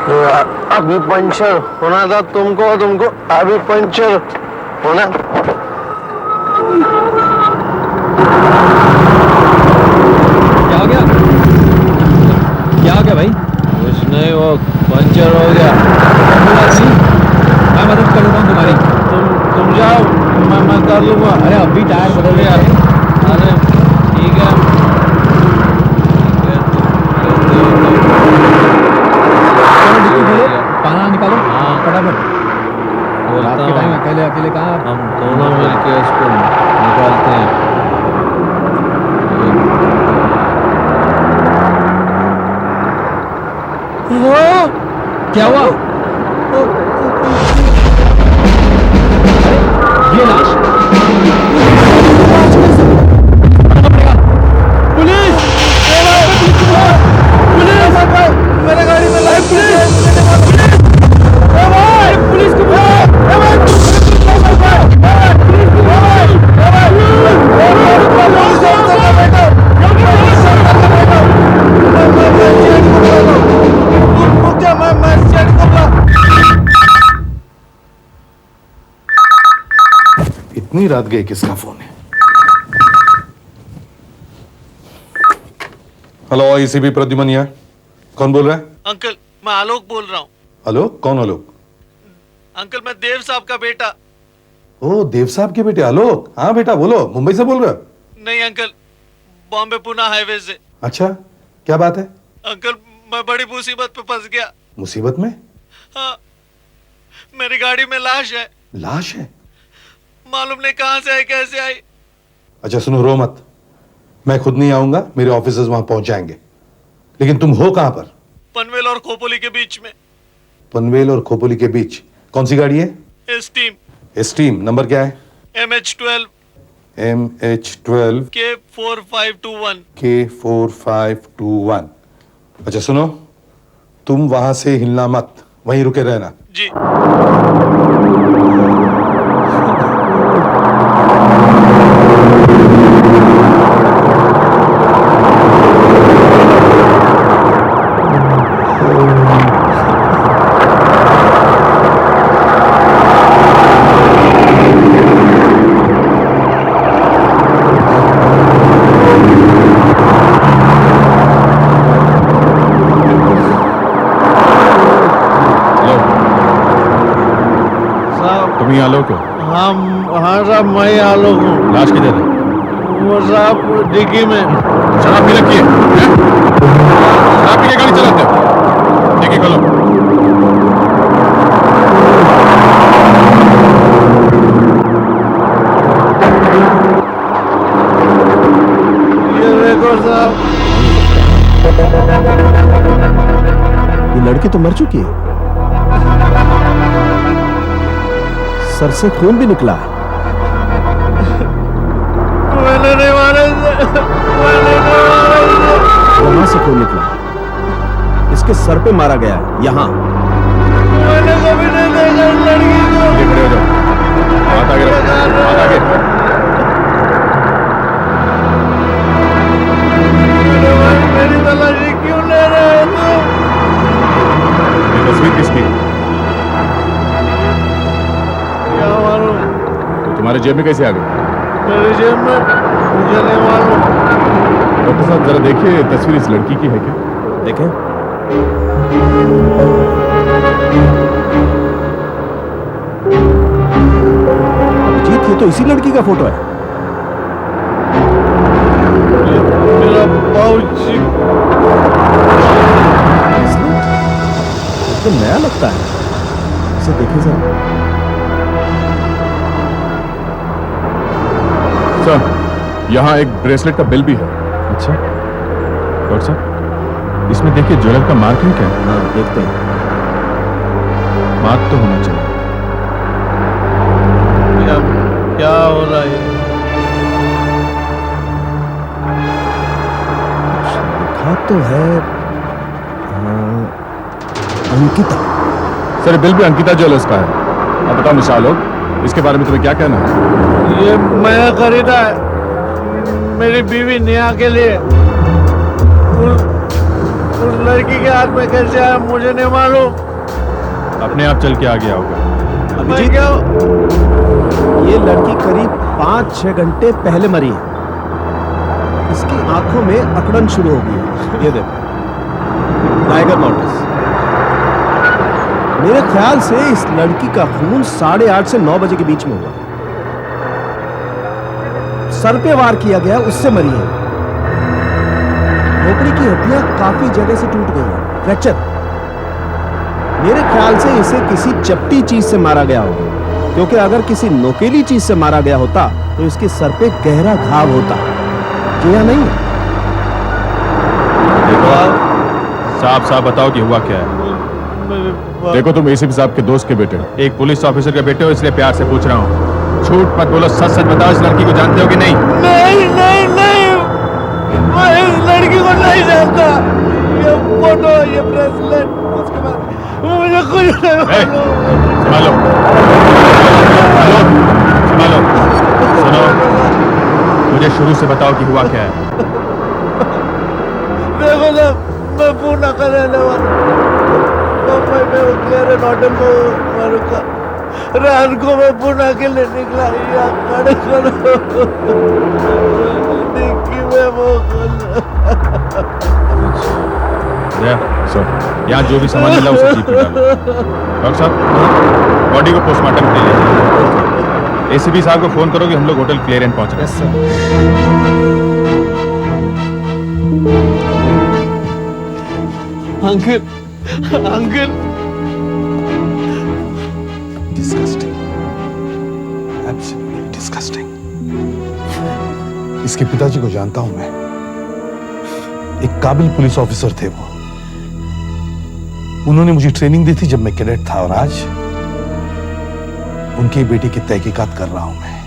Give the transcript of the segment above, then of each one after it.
अभी पंचर होना था तुमको अभी पंचर होना। क्या हो गया? क्या हो गया भाई? कुछ नहीं, वो पंचर हो गया। मैं मदद कर लूंगा तुम्हारी। तुम जाओ, मैं कर लूंगा। अरे अभी टायर बदल गया। अरे ठीक है। चलो डिक्की खोलो, पाना निकालो। हाँ। फटाफट। रात के टाइम अकेले अकेले कहाँ? हम दोनों मिलके इसको निकालते हैं। क्या हुआ? ये लाश? पुलिस! पुलिस! मेरे गाड़ी में लाइट पुलिस! पुलिस को इतनी रात गए, किसका फोन है? हेलो, एसीपी प्रद्युमन यहाँ। कौन बोल रहा है? अंकल, मैं आलोक बोल रहा हूँ। आलोक? कौन आलोक? अंकल, मैं देव साहब का बेटा। ओ, देव साहब के बेटे आलोक। हाँ बेटा, बोलो। मुंबई से बोल रहे हो? नहीं अंकल, बॉम्बे पुणे हाईवे से। अच्छा, क्या बात है? अंकल, मैं बड़ी मुसीबत पे फंस गया। मुसीबत में? हाँ, मेरी गाड़ी में लाश है। लाश है? मालूम नहीं कहाँ से आई, कैसे आई। अच्छा सुनो, रो मत। मैं खुद नहीं आऊंगा, मेरे ऑफिसर्स वहां पहुंच जाएंगे। लेकिन तुम हो कहां पर? पनवेल और खोपोली के बीच में। पनवेल और खोपोली के बीच? कौन सी गाड़ी है? एस्टीम। एस्टीम। नंबर क्या है? MH12 MH12 K4521। K4521। अच्छा सुनो, तुम वहां से हिलना मत, वहीं रुके रहना। जी। तुम ही आलोक हो? हाँ साहब, मैं आलोक हूँ। लाश किधर है? वो साहब डिग्गी में। शराब पी रखी है? शराब पी के गाड़ी चलाते हो? डिग्गी खोलो। ये देखो साहब। ये लड़की तो मर चुकी है, सर से खून भी निकला है। मैंने नहीं मारा इसे। मैंने नहीं मारा इसे। वहां से खून निकला, इसके सर पे मारा गया है, यहाँ। मैंने कभी नहीं देखा इस लड़की को। ये खड़े हो जाओ। हाथ आगे रखो, हाथ आगे। मेरी तलाशी क्यों ले रहे हो तुम? ये तस्वीर किसकी? क्या मालूम? तो तुम्हारे जेब में कैसे आ गई? मेरी जेब में? मुझे नहीं मालूम। डॉक्टर साहब जरा देखिए, तस्वीर इस लड़की की है क्या? देखें। अभिजीत, ये तो इसी लड़की का फोटो है। मेरा बाबूजी। एकदम नया लगता है, इसे देखिए जरा। सर, यहाँ एक ब्रेसलेट का बिल भी है। अच्छा डॉक्टर साहब, इसमें देखिए ज्वेलर का मार्क है क्या? हाँ, देखते हैं। मार्क तो होना चाहिए। क्या हो रहा है? लिखा तो है अंकिता। सर, बिल भी अंकिता ज्वेलर्स का है। अब बताओ मिस्टर आलोक, इसके बारे में तुम्हें क्या कहना है? ये मैं खरीदा है मेरी बीवी नेहा के लिए। उस लड़की के हाथ में कैसे आया मुझे नहीं मालूम। अपने आप चल के आ गया होगा। मैं अभिजीत, क्या ये लड़की करीब 5-6 घंटे पहले मरी है। इसकी आंखों में अकड़न शुरू हो गई है। ये देखो, टाइगर नोटिस। मेरे ख्याल से इस लड़की का खून 8:30 से 9 बजे के बीच में हुआ। सर पे वार किया गया, उससे मरी है। खोपड़ी की हड्डियां काफी जगह से टूट गई हैं, फ्रैक्चर। मेरे ख्याल से इसे किसी चपटी चीज से मारा गया होगा, क्योंकि अगर किसी नोकेली चीज से मारा गया होता तो इसके सर पे गहरा घाव होता, जो या नहीं। देखो, साफ साफ बताओ कि हुआ क्या है। देखो, तुम एसीपी साहब के दोस्त के बेटे हो, एक पुलिस ऑफिसर के बेटे हो, इसलिए प्यार से पूछ रहा हूँ। झूठ मत बोलो, सच सच बताओ, इस लड़की को जानते हो कि नहीं? नहीं नहीं नहीं, मैं इस लड़की को नहीं जानता। ये फोटो, ये ब्रेसलेट, उसके बाद मुझे कुछ नहीं मालूम। संभालो, संभालो, सुनो, मुझे शुरू से बताओ कि हुआ क्या है। देखो ना, मैं पूना का रहने वाला। मैं क्लियर नॉटन को मारूंगा। रात को मैं पूना के लिए निकला, या खड़े करो डिक्की में वो सर, यहाँ जो भी सामान मिला उसे जीप में डालो। डॉक्टर साहब, बॉडी को पोस्टमार्टम के लिए ले जाइए। एसीपी साहब को फोन करो कि हम लोग होटल क्लियरेंट पहुंच रहे हैं। Uncle, uncle, disgusting, absolutely disgusting. इसके पिताजी को जानता हूं मैं, एक काबिल पुलिस ऑफिसर थे वो। उन्होंने मुझे ट्रेनिंग दी थी जब मैं कैडेट था, और आज उनकी बेटी की तहकीकात कर रहा हूं मैं।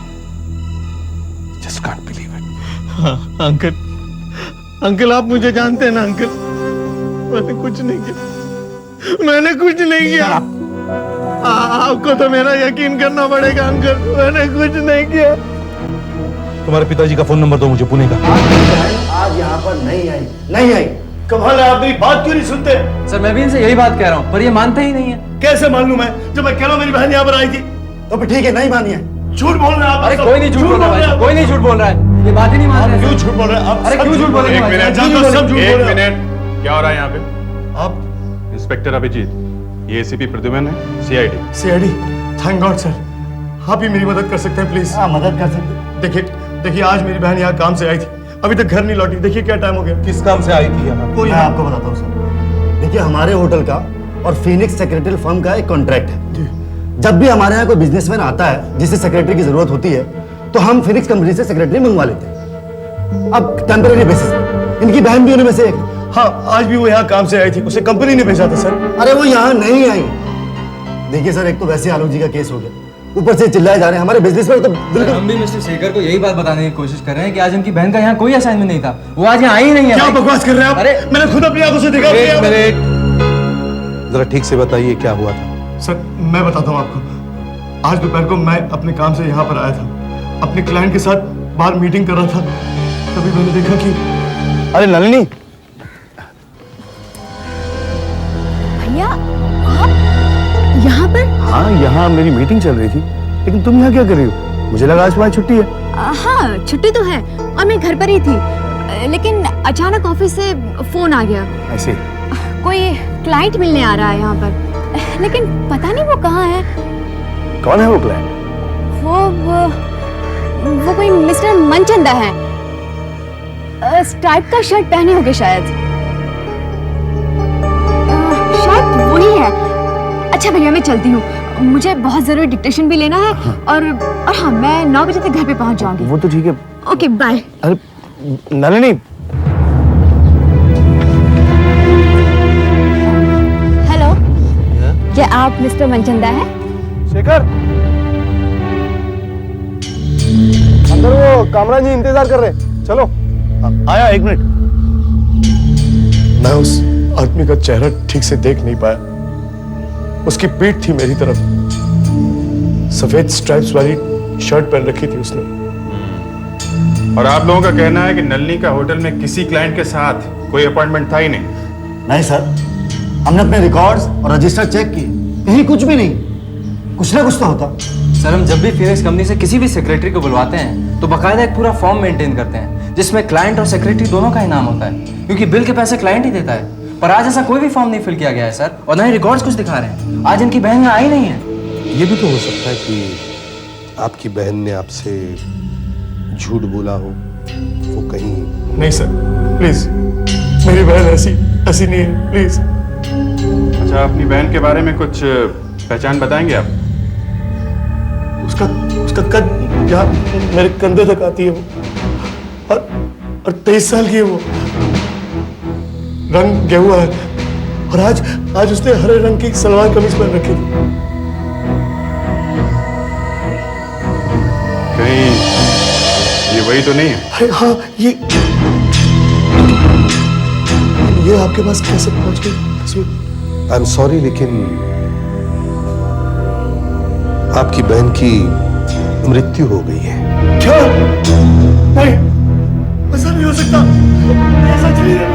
Just can't believe it. Uncle, uncle आप मुझे जानते हैं ना अंकल, मैंने कुछ नहीं किया, मैंने कुछ नहीं किया। आपको तो मेरा यकीन करना पड़ेगा अंकल, मैंने कुछ नहीं किया। तुम्हारे पिताजी का फोन नंबर दो मुझे, पुणे का। आज यहाँ पर नहीं आई, नहीं आई। कमाल है, आप मेरी बात क्यों नहीं सुनते? सर मैं भी इनसे यही बात कह रहा हूँ, पर ये मानते ही नहीं है। कैसे मान लूं मैं, जब मैं कह रहा हूं मेरी बहन यहाँ पर आई थी? तो फिर ठीक है, नहीं मानी है। झूठ बोल रहे हैं आप। अरे कोई नहीं झूठ बोल रहा है, कोई नहीं झूठ बोल रहा है, ये बात ही नहीं मान रहे। क्यों झूठ बोल रहे हैं आप? अरे क्यों झूठ बोल रहे हैं? एक मिनट, क्या हो रहा है यहाँ पे? आप इंस्पेक्टर अभिजीत, ये एसीपी प्रद्युम्न है, CID. CID, thank God sir, आप ही मेरी मदद कर सकते हैं प्लीज। हाँ, मदद कर सकते। देखिए आज मेरी बहन यहाँ काम से आई थी, अभी तक घर नहीं लौटी। देखिए क्या टाइम हो गया। किस काम से आई थी यहाँ? मैं आपको बताता हूँ सर। देखिए हमारे होटल का और फिनिक्स सेक्रेटरी फर्म का एक कॉन्ट्रैक्ट है। जब भी हमारे यहाँ कोई बिजनेसमैन आता है जिसे सेक्रेटरी की जरूरत होती है, तो हम फिनिक्स कंपनी से सेक्रेटरी मंगवा लेते हैं। अब टेम्पररी बेसिस पे, इनकी बहन भी उनमें से एक। हाँ, आज भी वो यहाँ काम से आई थी, उसे कंपनी ने भेजा था सर। अरे वो यहाँ नहीं आई। देखिए सर, एक तो वैसे आलोक जी का केस हो गया, ऊपर से चिल्लाए जा रहे हैं हमारे बिजनेस में। तो बिल्कुल हम भी मिस्टर शेखर को यही बात बताने की कोशिश कर रहे हैं कि आज उनकी बहन का यहाँ कोई असाइनमेंट नहीं था, वो आज यहाँ आई ही नहीं है। क्या बकवास कर रहे हैं आप? अरे मैंने खुद अपनी आंखों से देखा। एक मिनट, जरा ठीक से बताइए क्या हुआ था। सर मैं बताता हूँ आपको। आज दोपहर को मैं अपने काम से यहाँ पर आया था, अपने क्लाइंट के साथ बाहर मीटिंग कर रहा था, तभी मैंने देखा कि अरे नलिनी, भैया आप यहाँ पर? हाँ यहाँ मेरी मीटिंग चल रही थी, लेकिन तुम यहाँ क्या कर रही हो? मुझे लगा आज तुम्हारी छुट्टी है। हाँ छुट्टी तो है और मैं घर पर ही थी, लेकिन अचानक ऑफिस से फोन आ गया। ऐसे कोई क्लाइंट मिलने आ रहा है यहाँ पर, लेकिन पता नहीं वो कहाँ है। कौन है वो क्लाइंट? वो कोई मिस्टर मनचंदा है, स्ट्राइप का शर्ट पहने होंगे शायद। शायद वही है। अच्छा भैया मैं चलती हूँ, मुझे बहुत जरूरी डिक्टेशन भी लेना है। हाँ। और हाँ मैं 9 बजे तक घर पे पहुँच जाऊंगी। वो तो ठीक है। Okay bye. अरे नलिनी, हेलो, क्या आप मिस्टर मनचंदा हैं? शेखर, अंदर वो कामरान जी इंतजार कर रहे हैं, चलो। आया, एक मिनट। मैं उस आदमी का चेहरा ठीक से देख नहीं पाया। उसकी पीठ थी मेरी तरफ, सफेद स्ट्राइप्स वाली शर्ट पहन रखी थी उसने। और आप लोगों का कहना है कि नलिनी का होटल में किसी क्लाइंट के साथ कोई अपॉइंटमेंट था ही नहीं? नहीं सर, हमने अपने रिकॉर्ड्स और रजिस्टर चेक किए, कहीं कुछ भी नहीं। कुछ ना कुछ तो होता। सर हम जब भी फिनिक्स कंपनी से किसी भी सेक्रेटरी को बुलवाते हैं तो बकायदा एक पूरा फॉर्म मेंटेन करते हैं जिसमें क्लाइंट और सेक्रेटरी दोनों का ही नाम होता है, क्योंकि बिल के पैसे क्लाइंट ही देता है। पर आज ऐसा कोई भी फॉर्म नहीं फिल किया गया है सर, और ना ही रिकॉर्ड्स कुछ दिखा रहे हैं। आज इनकी बहन यहाँ आई नहीं है। ये भी तो हो सकता है कि आपकी बहन ने आपसे झूठ बोला हो, वो कहीं। नहीं सर, प्लीज, मेरी बहन ऐसी नहीं है, प्लीज। अच्छा, अपनी बहन के बारे में कुछ पहचान बताएंगे आप? उसका कद यहाँ मेरे कंधे तक आती है वो, और 23 साल की है वो। रंग गेहुआ है, और आज उसने हरे रंग की सलवार कमीज पहन रखी थी। कहीं ये वही तो नहीं है? अरे हाँ, ये आपके पास कैसे पहुंच गई तस्वीर? आई एम सॉरी, लेकिन आपकी बहन की मृत्यु हो गई है। क्या? नहीं, ऐसा नहीं हो सकता। ऐसा नहीं है।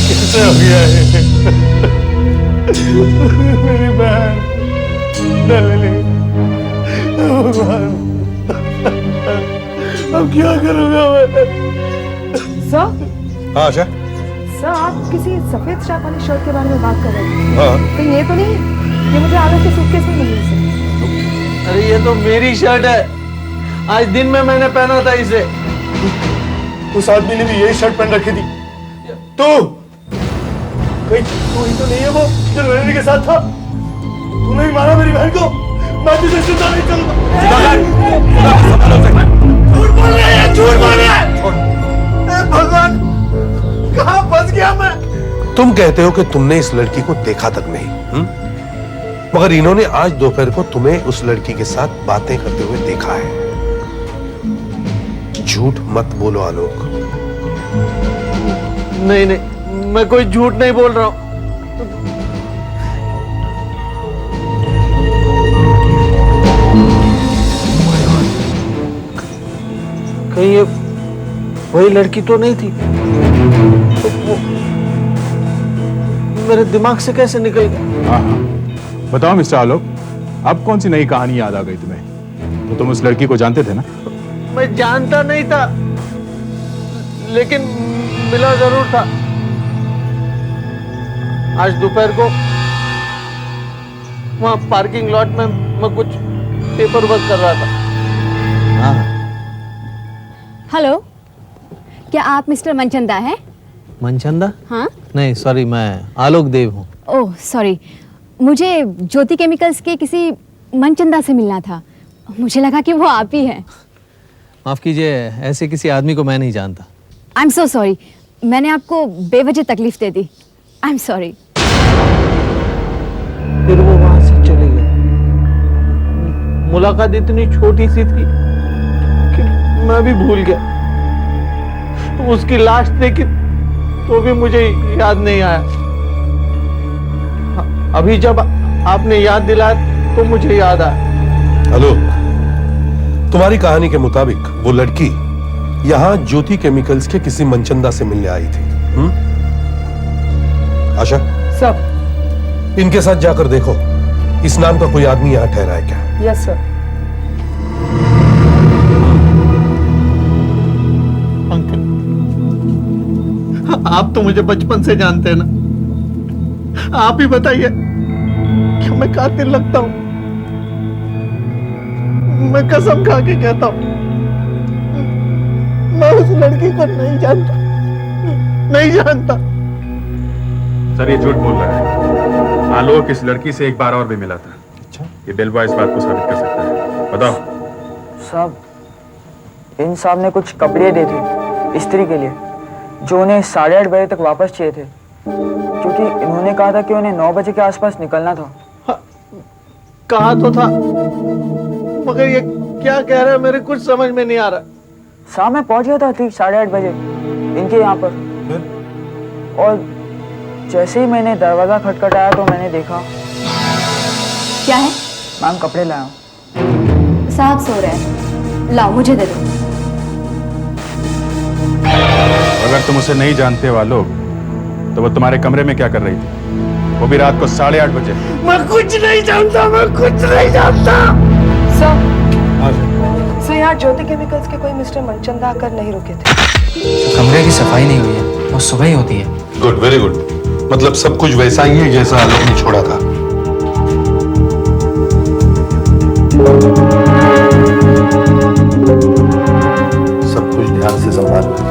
कैसे हो गया है? मेरी बहन भगवान, अब क्या करूंगा मैं? सर, हाँ आशा। सर आप किसी सफेद स्ट्रैप वाली शर्ट के बारे में बात कर रहे हैं? हाँ। तो ये तो नहीं, ये मुझे आलोक के सूटकेस में मिली है। अरे ये तो मेरी शर्ट है, आज दिन में मैंने पहना था इसे। उस आदमी ने भी यही शर्ट पहन रखी थी। कहीं तू ही तो नहीं है वो जो रोहिणी के साथ था? तूने ही मारा मेरी बहन को। मैं तुझे जिंदा नहीं करूंगा। झूठ बोल रहे हैं, झूठ बोल रहे हैं। भगवान, कहाँ फंस गया मैं? तुम कहते हो कि तुमने इस लड़की को देखा तक नहीं, मगर इन्होंने आज दोपहर को तुम्हें उस लड़की के साथ बातें करते हुए देखा है। झूठ मत बोलो आलोक। नहीं, मैं कोई झूठ नहीं बोल रहा हूँ। कहीं ये वही लड़की तो नहीं थी? तो वो मेरे दिमाग से कैसे निकल गया? हाँ, बताओ मिस्टर आलोक, अब कौन सी नई कहानी याद आ गई तुम्हें? तो तुम उस लड़की को जानते थे ना? मैं जानता नहीं था, लेकिन मिला जरूर था। आज दोपहर को वहां पार्किंग लॉट में मैं कुछ पेपर वर्क कर रहा था। हेलो, क्या आप मिस्टर मनचंदा हैं? मनचंदा? हाँ? नहीं सॉरी, मैं आलोक देव हूँ। ओह सॉरी, मुझे ज्योति केमिकल्स के किसी मनचंदा से मिलना था। मुझे लगा कि वो आप ही हैं। माफ कीजिए, ऐसे किसी आदमी को मैं नहीं जानता। आई एम सो सॉरी, मैंने आपको बेवजह तकलीफ दे दी। I am sorry. फिर वो वहां से चले गए। मुलाकात इतनी छोटी सी थी कि मैं भी भूल गया। उसकी लाश देखी तो भी मुझे याद नहीं आया। अभी जब आपने याद दिलाया तो मुझे याद आया। आलोक, तुम्हारी कहानी के मुताबिक वो लड़की यहाँ ज्योति केमिकल्स के किसी मनचंदा से मिलने आई थी। आशा, सर। इनके साथ जाकर देखो, इस नाम का कोई आदमी यहाँ ठहरा है क्या? Yes sir. अंकल, आप तो मुझे बचपन से जानते हैं ना। आप ही बताइए, क्या मैं कातिल लगता हूं? मैं कसम खा के कहता हूं, मैं उस लड़की को नहीं जानता, नहीं जानता। सर ये झूठ बोल रहा है। आलोक इस लड़की से एक बार और भी मिला था। अच्छा, ये बिल बॉय इस बात को साबित कर सकता है। बताओ। साहब, इन साहब ने कुछ कपड़े दिए थे इस्त्री के लिए, जो उन्हें 8:30 बजे तक वापस चाहिए थे, क्योंकि इन्होंने कहा था कि उन्हें 9 बजे के आसपास निकलना था। कहा तो था, मगर ये क्या कह रहा है मेरे कुछ समझ में नहीं आ रहा। साहब मैं पहुंच गया था ठीक 8:30 बजे इनके यहाँ पर, और जैसे ही मैंने दरवाजा खटखटाया तो मैंने देखा। क्या है? मैम कपड़े लाया हूँ। साहब सो रहे हैं। लाओ मुझे दे दो। अगर तुम उसे नहीं जानते वालों, तो वो तुम्हारे कमरे में क्या कर रही थी, वो भी रात को 8:30 बजे? मैं कुछ नहीं जानता, मैं कुछ नहीं जानता। सर सर यहाँ ज्योति केमिकल्स के कोई मिस्टर मनचंदा आकर नहीं रुके थे। तो कमरे की सफाई नहीं हुई है, वो सुबह ही होती है। Good, very good. मतलब सब कुछ वैसा ही है जैसा आलोक ने छोड़ा था। सब कुछ ध्यान से संभालना।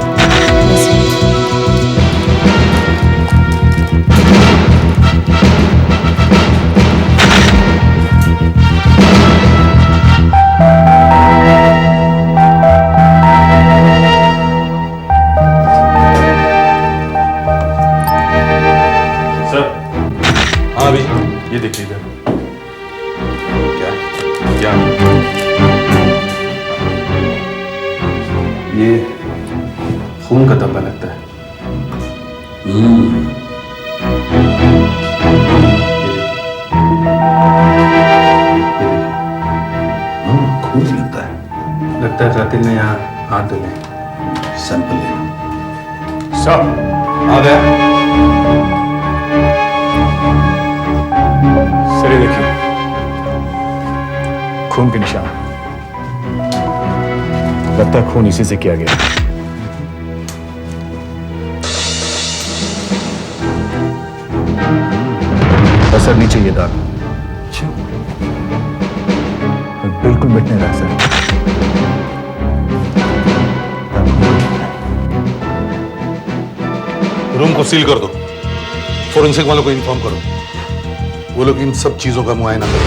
ये देख लीजिए। क्या क्या ये खून का धब्बा लगता है। खून लगता है। लगता है कातिल ने यहाँ हाथ धोने। सैंपल ले। सब आ गया। सर देखिए, खून के निशान। लगता है खून इसी से किया गया। असर नहीं चाहिए दाग, बिल्कुल मिटने रहा सर। रूम को सील कर दो, फोरेंसिक वालों को इन्फॉर्म करो, वो लोग इन सब चीजों का मुआयना करें।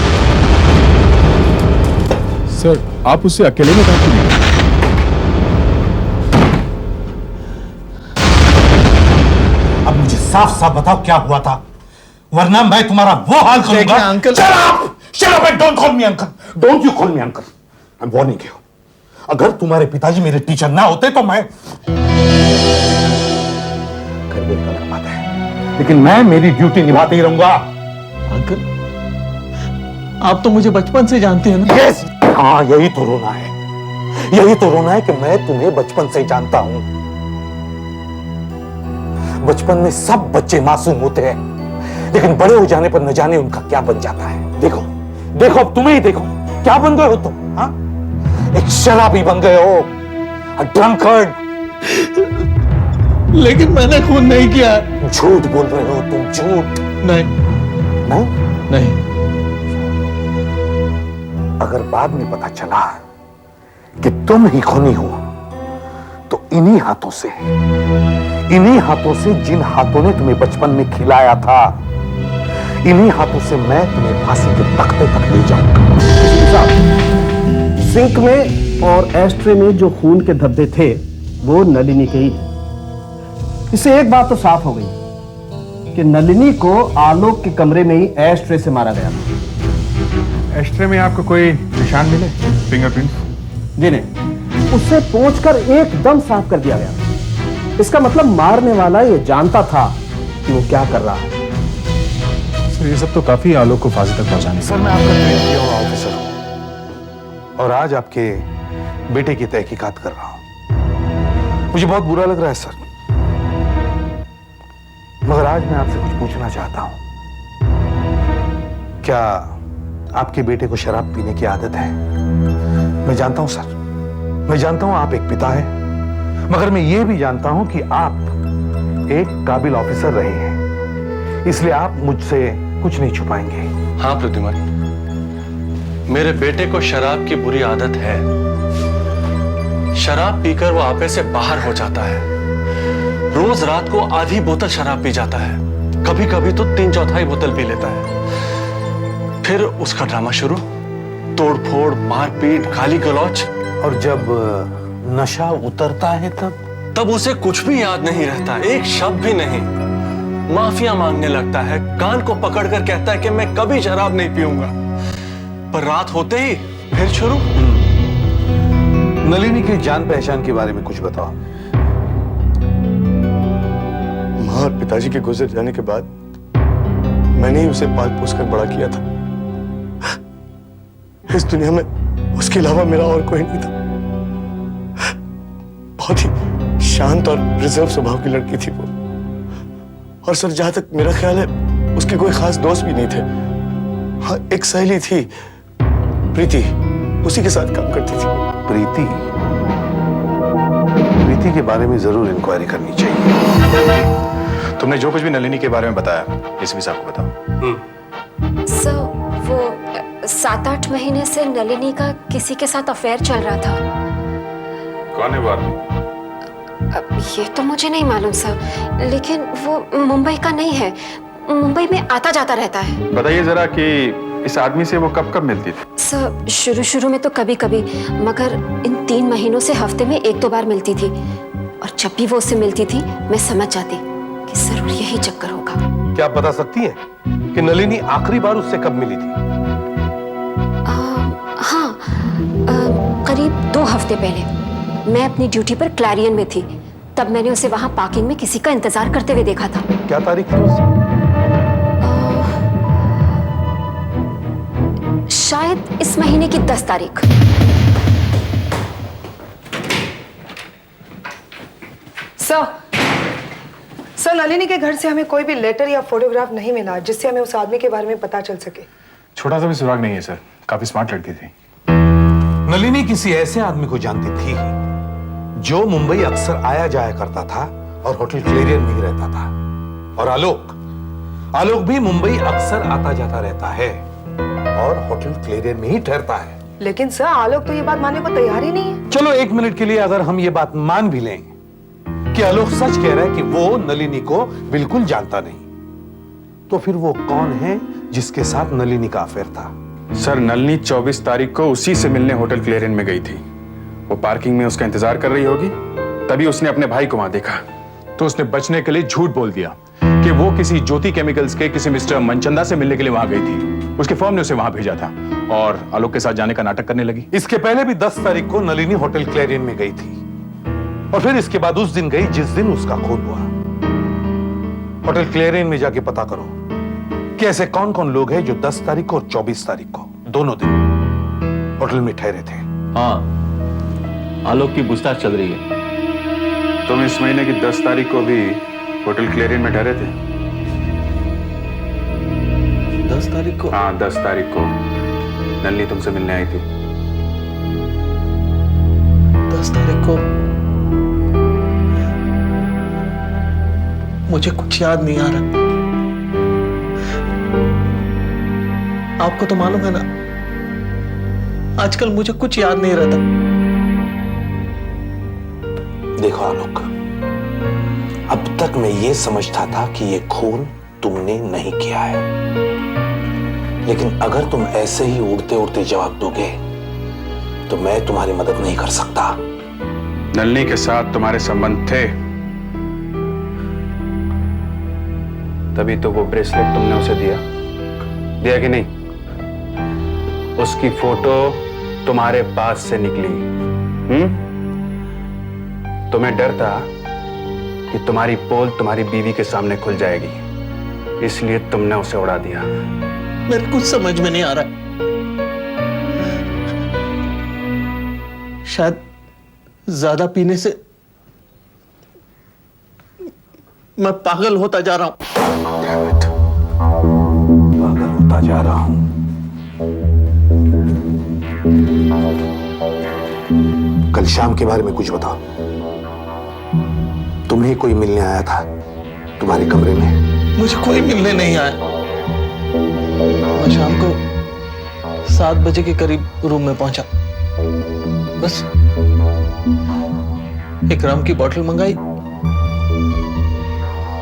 सर आप उससे अकेले में बात कीजिए। अब मुझे साफ साफ बताओ क्या हुआ था, वरना मैं तुम्हारा वो हाल करूंगा। Uncle, Shut up and don't call me uncle. Don't you call me uncle. I'm warning you. अगर तुम्हारे पिताजी मेरे टीचर ना होते तो मैं घर बोल कर पाते हैं, लेकिन मैं मेरी ड्यूटी निभाते ही रहूंगा। अंकल, आप तो मुझे बचपन से जानते हैं ना। यस, हाँ यही तो रोना है, यही तो रोना है कि मैं तुम्हें बचपन से जानता हूं। बचपन में सब बच्चे मासूम होते हैं, लेकिन बड़े हो जाने पर न जाने उनका क्या बन जाता है। देखो देखो, अब तुम्हें ही देखो, क्या बन गए हो तुम? हाँ, एक शराबी बन गए हो, a drunkard। लेकिन मैंने खून नहीं किया। झूठ बोल रहे हो तुम, झूठ। नहीं नहीं नहीं। अगर बाद में पता चला कि तुम ही खूनी हो, तो इन्हीं हाथों से जिन हाथों ने तुम्हें बचपन में खिलाया था, इन्हीं हाथों से मैं तुम्हें फांसी के तख्ते तक ले जाऊंगा। सिंक में और एस्ट्रे में जो खून के धब्बे थे वो नलिनी के ही थे। इससे एक बात तो साफ हो गई कि नलिनी को आलोक के कमरे में ही एस्ट्रे से मारा गया था। एस्ट्रे में आपको कोई निशान मिले, फिंगरप्रिंट्स? जी नहीं, उससे पोंछकर एकदम साफ कर दिया गया। इसका मतलब मारने वाला ये जानता था कि वो क्या कर रहा है। सर ये सब तो काफी आलोक को फांसी तक पहुंचाने। सर मैं आपका ट्रेन किया हुआ ऑफिसर हूं और आज आपके बेटे की तहकीकात कर रहा हूं। मुझे बहुत बुरा लग रहा है सर, मगर आज मैं आपसे कुछ पूछना चाहता हूं। क्या आपके बेटे को शराब पीने की आदत है? मैं जानता हूं सर, मैं जानता हूं आप एक पिता हैं, मगर मैं ये भी जानता हूं कि आप एक काबिल ऑफिसर रहे हैं, इसलिए आप मुझसे कुछ नहीं छुपाएंगे। हाँ प्रद्युमन, मेरे बेटे को शराब की बुरी आदत है। शराब पीकर वो आपे से बाहर हो जाता है। रोज रात को आधी बोतल शराब पी जाता है, कभी कभी तो 3/4 बोतल पी लेता है। फिर उसका ड्रामा शुरू, तोड़फोड़, मारपीट, गाली गलौज। और जब नशा उतरता है तब उसे कुछ भी याद नहीं रहता, एक शब्द भी नहीं। माफिया मांगने लगता है, कान को पकड़कर कहता है कि मैं कभी शराब नहीं पीऊंगा। पर रात होते ही फिर शुरू। नलिनी की जान पहचान के बारे में कुछ बताओ। मां और पिताजी के गुजर जाने के बाद मैंने ही उसे पाल पोस कर बड़ा किया था। इस दुनिया में उसके अलावा मेरा और कोई नहीं था। बहुत ही शांत और रिजर्व स्वभाव की लड़की थी वो। और सर जहां तक मेरा ख्याल है उसके कोई खास दोस्त भी नहीं थे। हाँ, एक सहेली थी प्रीति, उसी के साथ काम करती थी। प्रीति? प्रीति के बारे में जरूर इंक्वायरी करनी चाहिए। तुमने जो कुछ भी नलिनी के बारे में बताया एसीपी साहब को बताओ। सर वो 7-8 महीने से नलिनी का किसी के साथ अफेयर चल रहा था। कौन है वो आदमी? ये तो मुझे नहीं मालूम सर, लेकिन वो मुंबई का नहीं है, मुंबई में आता जाता रहता है। बताइए जरा कि इस आदमी से वो कब कब मिलती थी? सर शुरू में तो कभी कभी, मगर इन 3 महीनों से हफ्ते में 1-2 बार मिलती थी। और जब भी वो उससे मिलती थी मैं समझ जाती कि जरूर यही चक्कर होगा। क्या आप बता सकती हैं कि नलिनी आखिरी बार उससे कब मिली थी? हाँ, करीब 2 हफ्ते पहले। मैं अपनी ड्यूटी पर क्लैरियन में थी, तब मैंने उसे वहां पार्किंग में किसी का इंतजार करते हुए देखा था। क्या तारीख थी उस? शायद इस महीने की 10 तारीख। सर नलिनी के घर से हमें कोई भी लेटर या फोटोग्राफ नहीं मिला जिससे हमें उस आदमी के बारे में पता चल सके। छोटा सा भी सुराग नहीं है सर, काफी स्मार्ट लड़की थी। नलिनी किसी ऐसे आदमी को जानती थी जो मुंबई अक्सर आया जाया करता था और होटल क्लेरियन में ही रहता था। और आलोक भी मुंबई अक्सर आता जाता रहता है और होटल क्लेरियन में ही ठहरता है। लेकिन सर आलोक तो ये बात मानने को तैयार ही नहीं है। चलो 1 मिनट के लिए अगर हम ये बात मान भी लें कि आलोक सच कह रहा है कि वो नलिनी को बिल्कुल जानता नहीं, तो फिर वो कौन है जिसके साथ नलिनी का अफेयर था? सर नलिनी 24 तारीख को उसी से मिलने होटल क्लेरियन में गई थी। वो पार्किंग में उसका इंतजार कर रही होगी, तभी उसने अपने भाई को वहां देखा। तो उसने बचने के लिए झूठ बोल दिया कि वो किसी ज्योति केमिकल्स के किसी मिस्टर मनचंदा से मिलने के लिए वहां गई थी। उसके फर्म ने उसे वहां भेजा था और आलोक के साथ जाने का नाटक करने लगी। इसके पहले भी 10 तारीख को नलिनी होटल क्लेरियन में गई थी और फिर इसके बाद उस दिन गई जिस दिन उसका खून हुआ। होटल क्लेरियन में जाके पता करो कि ऐसे कौन कौन लोग हैं जो 10 तारीख को और 24 तारीख को दोनों दिन होटल में ठहरे थे। हाँ, आलोक की पूछताछ चल रही है। तुम इस महीने की 10 तारीख को भी होटल क्लेरियन में ठहरे थे? 10 तारीख को? हाँ, 10 तारीख को नलिनी तुमसे मिलने आई थी। 10 तारीख को मुझे कुछ याद नहीं आ रहा। आपको तो मालूम है ना, आजकल मुझे कुछ याद नहीं रहता। देखो आलोक, अब तक मैं ये समझता था कि ये खून तुमने नहीं किया है, लेकिन अगर तुम ऐसे ही उड़ते उड़ते जवाब दोगे तो मैं तुम्हारी मदद नहीं कर सकता। नलिनी के साथ तुम्हारे संबंध थे, तभी तो वो ब्रेसलेट तुमने उसे दिया कि नहीं? उसकी फोटो तुम्हारे पास से निकली। तुम्हें डर था कि तुम्हारी पोल तुम्हारी बीवी के सामने खुल जाएगी, इसलिए तुमने उसे उड़ा दिया। मेरे कुछ समझ में नहीं आ रहा। शायद ज्यादा पीने से मैं पागल होता जा रहा हूं। पागल होता जा रहा हूं। कल शाम के बारे में कुछ बताओ। तुम्हें कोई मिलने आया था तुम्हारे कमरे में? मुझे कोई मिलने नहीं आया। मैं शाम को 7 बजे के करीब रूम में पहुंचा। बस एक रम की बोतल मंगाई,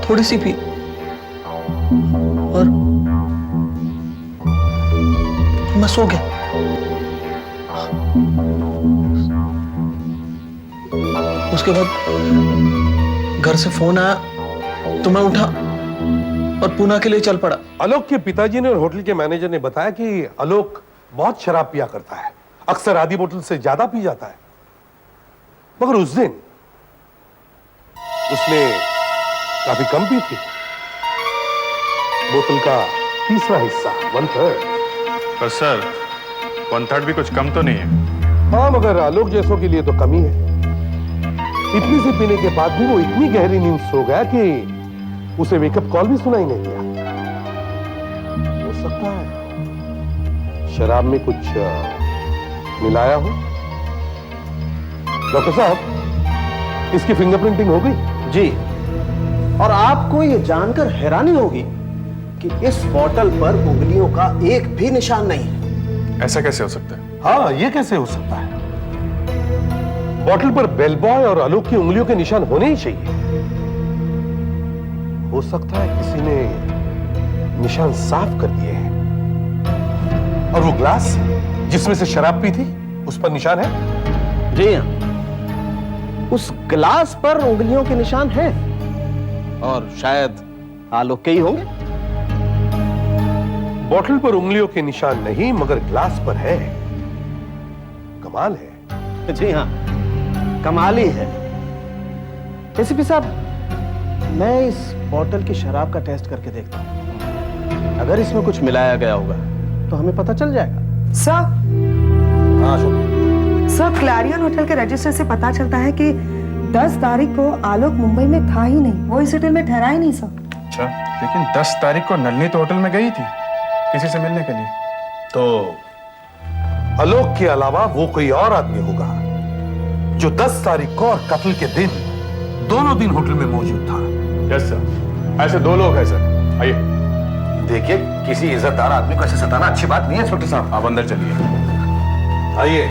थोड़ी सी पी और मैं सो गया। उसके बाद घर से फोन आया तो मैं उठा और पूना के लिए चल पड़ा। आलोक के पिताजी ने और होटल के मैनेजर ने बताया कि आलोक बहुत शराब पिया करता है, अक्सर आधी बोतल से ज्यादा पी जाता है। मगर उस दिन उसने काफी कम पी थी, बोतल का तीसरा हिस्सा, 1/3। पर सर 1/3 भी कुछ कम तो नहीं है। हाँ, मगर आलोक जैसों के लिए तो कमी है। इतनी सी पीने के बाद भी वो इतनी गहरी नींद सो गया कि उसे वेकअप कॉल भी सुनाई नहीं दिया। हो सकता है शराब में कुछ मिलाया हो। डॉक्टर साहब, इसकी फिंगरप्रिंटिंग हो गई? जी, और आपको ये जानकर हैरानी होगी कि इस बॉटल पर उंगलियों का एक भी निशान नहीं है। ऐसा कैसे हो सकता है? हाँ, ये कैसे हो सकता है? बॉटल पर बेलबॉय और आलोक की उंगलियों के निशान होने ही चाहिए। हो सकता है किसी ने निशान साफ कर दिए हैं। और वो ग्लास जिसमें से शराब पी थी, उस पर निशान है? जी हाँ, उस ग्लास पर उंगलियों के निशान हैं और शायद आलोक के ही होंगे। बॉटल पर उंगलियों के निशान नहीं, मगर ग्लास पर है। कमाल है। जी हाँ, कमाल ही है। एसीपी साहब, मैं इस बॉटल की शराब का टेस्ट करके देखता हूं। अगर इसमें कुछ मिलाया गया होगा तो हमें पता चल जाएगा। सर, हाँ सर, क्लैरियन होटल के रजिस्टर से पता चलता है कि 10 तारीख को आलोक मुंबई में था ही नहीं, वो इस होटल में ठहरा ही नहीं सर। अच्छा, लेकिन 10 तारीख को नलिनी तो होटल में गई थी किसी से मिलने के लिए। तो आलोक के अलावा वो कोई और आदमी होगा जो 10 तारीख को और कत्ल के दिन दोनों दिन होटल में मौजूद था। यस सर, ऐसे 2 लोग हैं सर। आइए। देखिए, किसी इज्जतदार आदमी को ऐसे सताना अच्छी बात नहीं है छोटे साहब। आप अंदर चलिए। आइए।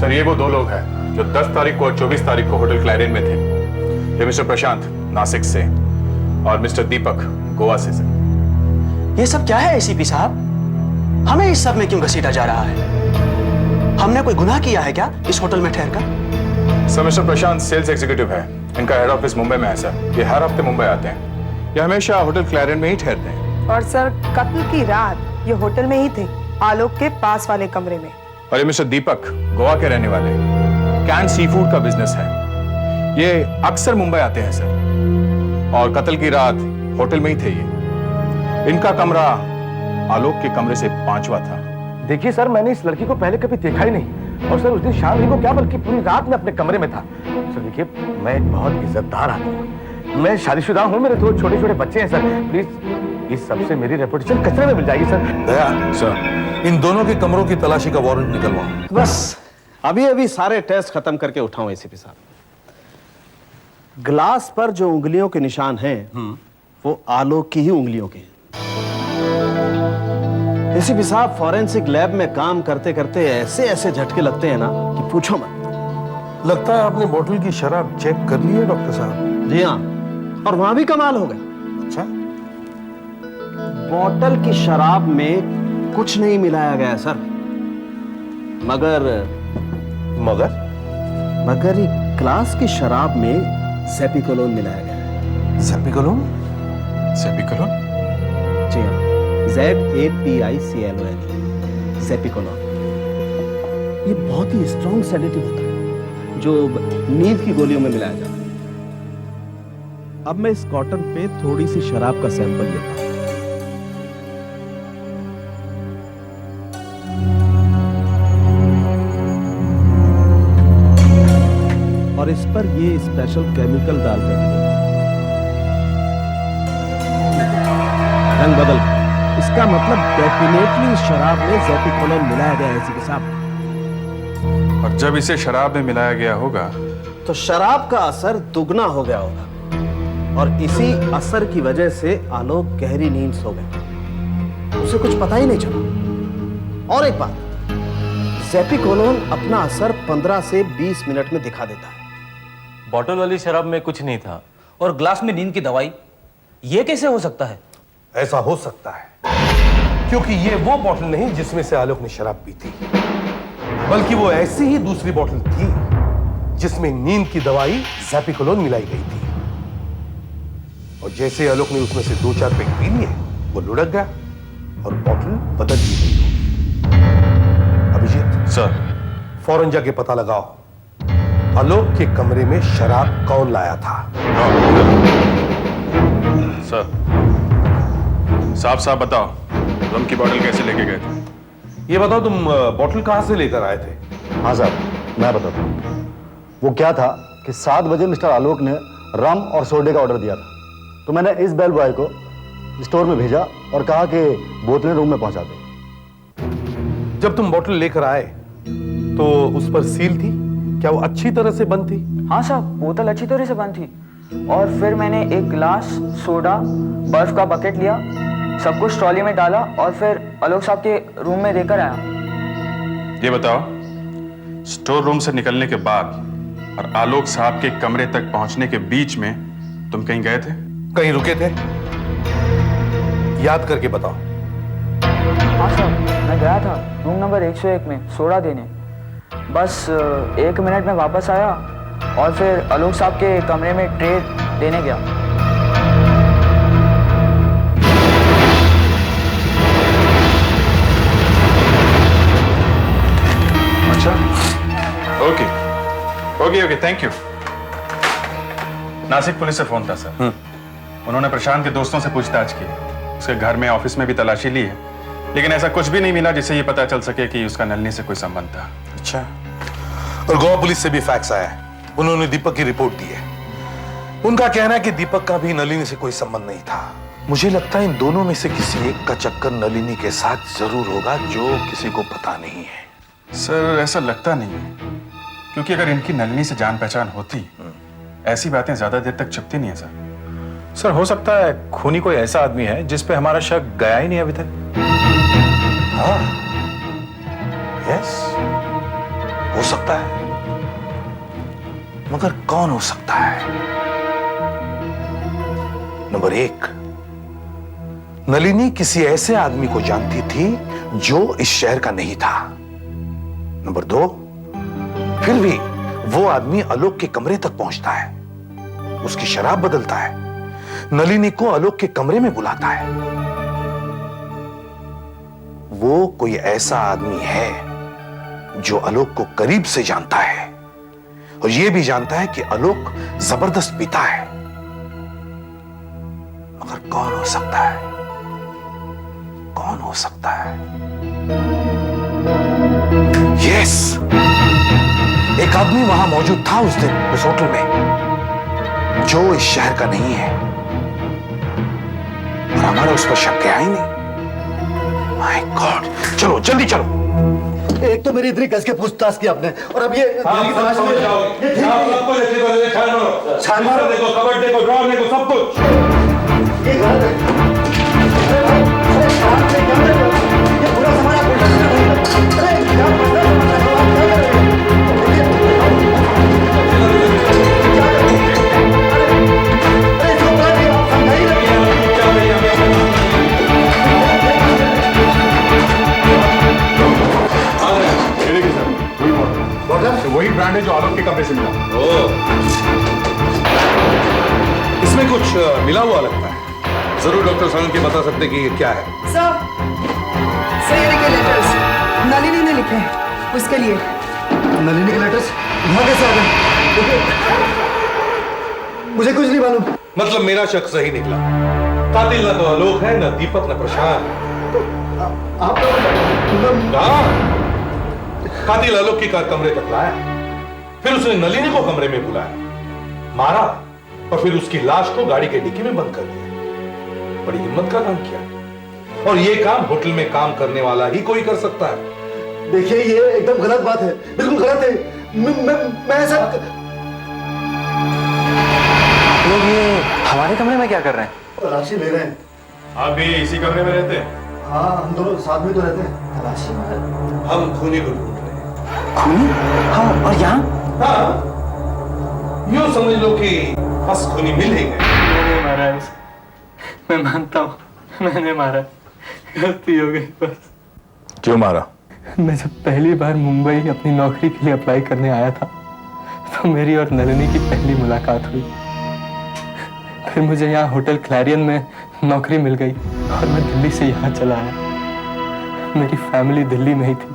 सर, ये वो 2 लोग हैं जो 10 तारीख को और 24 तारीख को होटल क्लैरियन में थे। ये मिस्टर प्रशांत नासिक से और मिस्टर दीपक गोवा से सर। ये सब क्या है एसीपी साहब? हमें इस सब में क्यों घसीटा जा रहा है? हमने कोई गुनाह किया है क्या इस होटल में ठहरकर? सर, मिस्टर प्रशांत सेल्स एग्जीक्यूटिव है। इनका हेड ऑफिस मुंबई में है सर। ये हर हफ्ते मुंबई आते हैं। ये हमेशा होटल क्लैरियन में ही ठहरते हैं। और सर, कत्ल की रात ये होटल में ही थे, आलोक के पास वाले कमरे में। और ये मिस्टर दीपक गोवा के रहने वाले, कैन सी फूड का बिजनेस है। ये अक्सर मुंबई आते हैं सर, और कत्ल की रात होटल में ही थे ये। इनका कमरा आलोक के कमरे से 5वां था। देखिए सर, मैंने इस लड़की को पहले कभी देखा ही नहीं, और सर उस दिन शाम ही को क्या बल्कि पूरी रात में अपने कमरे में था। सर देखिए, मैं एक बहुत इज्जतदार आदमी हूँ, मैं शादीशुदा हूँ, मेरे 2 छोटे-छोटे बच्चे हैं सर। प्लीज इस सबसे मेरी रेपुटेशन कचरे में मिल जाएगी सर। दया सर, इन दोनों के कमरों की तलाशी का वारंट निकलवाओ। बस अभी सारे टेस्ट खत्म करके उठाऊं एसीपी साहब। ग्लास पर जो उंगलियों के निशान हैं वो आलोक की ही उंगलियों के हैं। एसीपी साहब, फॉरेंसिक लैब में काम करते करते ऐसे झटके लगते हैं ना कि पूछो मत। लगता है आपने बोतल की शराब चेक कर ली है डॉक्टर साहब। जी हाँ, और वहां भी कमाल हो गया। अच्छा, बोतल की शराब में कुछ नहीं मिलाया गया सर, मगर ये ग्लास की शराब में सेपिकोलोन मिलाया गया है। सेपिकोलोन? सेपिकोलोन? जी हाँ, ZAPICLON, सेपिकोलोन। ये बहुत ही स्ट्रॉन्ग सेडेटिव होता है जो नींद की गोलियों में मिलाया जाता है। अब मैं इस कॉटन पे थोड़ी सी शराब का सैंपल लेता हूं। और इस पर ये स्पेशल केमिकल डालकर रंग बदल गया। इसका मतलब डेफिनेटली शराब में सेपिकोलोन मिलाया गया है एसीपी साहब। और जब इसे शराब में मिलाया गया होगा तो शराब का असर दुगना हो गया होगा, और इसी असर की वजह से आलोक गहरी नींद सो गया। उसे कुछ पता ही नहीं चला। और एक बात, सेपिकोलोन अपना असर 15 से 20 मिनट में दिखा देता है। बॉटल वाली शराब में कुछ नहीं था और ग्लास में नींद की दवाई, ये कैसे हो सकता है? ऐसा हो सकता है क्योंकि ये वो बोतल नहीं जिसमें से आलोक ने शराब पी थी, बल्कि वो ऐसी ही दूसरी बोतल थी जिसमें नींद की दवाई सेपिकोलोन मिलाई गई थी। और जैसे आलोक ने उसमें से 2-4 पेग पी लिए, वो लुढ़क गया और बोतल बदल दी गई। अभिजीत सर, फौरन जाके पता लगाओ आलोक के कमरे में शराब कौन लाया था। सर, साफ बताओ, रम की बोतल कैसे लेके गए थे? ये बताओ, तुम बोतल कहां से लेकर आए थे? हाँ साहब, मैं बताता हूँ। वो क्या था कि 7 बजे मिस्टर आलोक ने रम और सोडे का ऑर्डर दिया था, तो मैंने इस बेल बॉय को स्टोर में भेजा और कहा कि बोतलें रूम में पहुंचा दे। जब तुम बोतल लेकर आए तो उस पर सील थी, क्या वो अच्छी तरह से बंद थी? हाँ साहब, बोतल अच्छी तरह से बंद थी। और फिर मैंने एक गिलास, सोडा, बर्फ का बकेट लिया, सब कुछ ट्रॉली में डाला और फिर आलोक साहब के रूम में देकर आया। ये बताओ, स्टोर रूम से निकलने के बाद और आलोक साहब के कमरे तक पहुंचने के बीच में तुम कहीं गए थे? कहीं रुके थे? याद करके बताओ। हाँ साहब, मैं गया था रूम नंबर 101 में सोडा देने। बस 1 मिनट में वापस आया और फिर आलोक साहब के कमरे में ट्रे देने गया। अच्छा, okay, thank you. Nashik police से फोन था सर। उन्होंने प्रशांत के दोस्तों से पूछताछ की, उसके घर में, ऑफिस में भी तलाशी ली है, लेकिन ऐसा कुछ भी नहीं मिला जिससे ये पता चल सके कि उसका नलिनी से कोई संबंध था। अच्छा, और गोवा पुलिस से भी फैक्स आया है, उन्होंने दीपक की रिपोर्ट दी है। उनका कहना है कि दीपक का भी नलिनी से कोई संबंध नहीं था। मुझे लगता है इन दोनों में से किसी एक का चक्कर नलिनी के साथ जरूर होगा जो किसी को पता नहीं है। सर ऐसा लगता नहीं है, क्योंकि अगर इनकी नलिनी से जान पहचान होती, ऐसी बातें ज्यादा देर तक छिपती नहीं है सर। सर हो सकता है खूनी कोई ऐसा आदमी है जिस पे हमारा शक गया ही नहीं अभी तक। हाँ, यस, हो सकता है, मगर कौन हो सकता है? नंबर 1, नलिनी किसी ऐसे आदमी को जानती थी जो इस शहर का नहीं था। नंबर 2, फिर भी वो आदमी आलोक के कमरे तक पहुंचता है, उसकी शराब बदलता है, नलिनी को आलोक के कमरे में बुलाता है। वो कोई ऐसा आदमी है जो आलोक को करीब से जानता है और ये भी जानता है कि आलोक जबरदस्त पीता है। मगर कौन हो सकता है? कौन हो सकता है? यस, एक आदमी वहां मौजूद था उस दिन उस होटल में जो इस शहर का नहीं है और हमारा उस पर शक गया ही नहीं। माय गॉड, चलो जल्दी चलो। एक तो मेरी इतनी कस के पूछताछ की आपने, और अब ये छान मारो, देखो कबर्ड देखो, ड्रॉर देखो, सब कुछ। ये गलत है। ये पूरा सामान आप उल्टा कर रहे हैं। अरे क्या पता वही ब्रांड है जो आलोक के कमरे से मिला। इसमें कुछ मिला हुआ लगता है। जरूर डॉक्टर सानंद के बता सकते कि ये क्या है। सर, सही के लेटर्स नलिनी ने लिखे हैं उसके लिए। नलिनी के लेटर्स यहाँ कैसे आ गए? मुझे कुछ नहीं मालूम। मतलब मेरा शक सही निकला। कातिल ना तो आलोक है, ना दीपक, ना प्रशांत। आप कातिल आलोक की कार कमरे तक लाया, फिर उसने नलिनी को कमरे में बुलाया, मारा और फिर उसकी लाश को गाड़ी के डिक्की में बंद कर दिया। बड़ी हिम्मत का काम किया, और यह काम होटल में काम करने वाला ही कोई कर सकता है। देखिए, ये एकदम गलत बात है, बिल्कुल गलत है। मैं ऐसा लोग ये हमारे कमरे में क्या कर रहे हैं? तलाशी ले रहे हैं। आप भी इसी कमरे में रहते हैं? हाँ, हम दोनों साथ में तो रहते हैं। तलाशी में हम खूनी को ढूंढ रहे हैं। खूनी? हाँ, और यहाँ? हाँ, यूं समझ लो कि बस खूनी मिल ही गए। मैंने मारा है उसे, मैं मानता हूँ, मैंने मारा, गलती हो गई बस। क्यों मारा? मैं जब पहली बार मुंबई अपनी नौकरी के लिए अप्लाई करने आया था, तो मेरी और नलिनी की पहली मुलाकात हुई। फिर मुझे यहाँ होटल क्लैरियन में नौकरी मिल गई और मैं दिल्ली से यहाँ चला आया। मेरी फैमिली दिल्ली में ही थी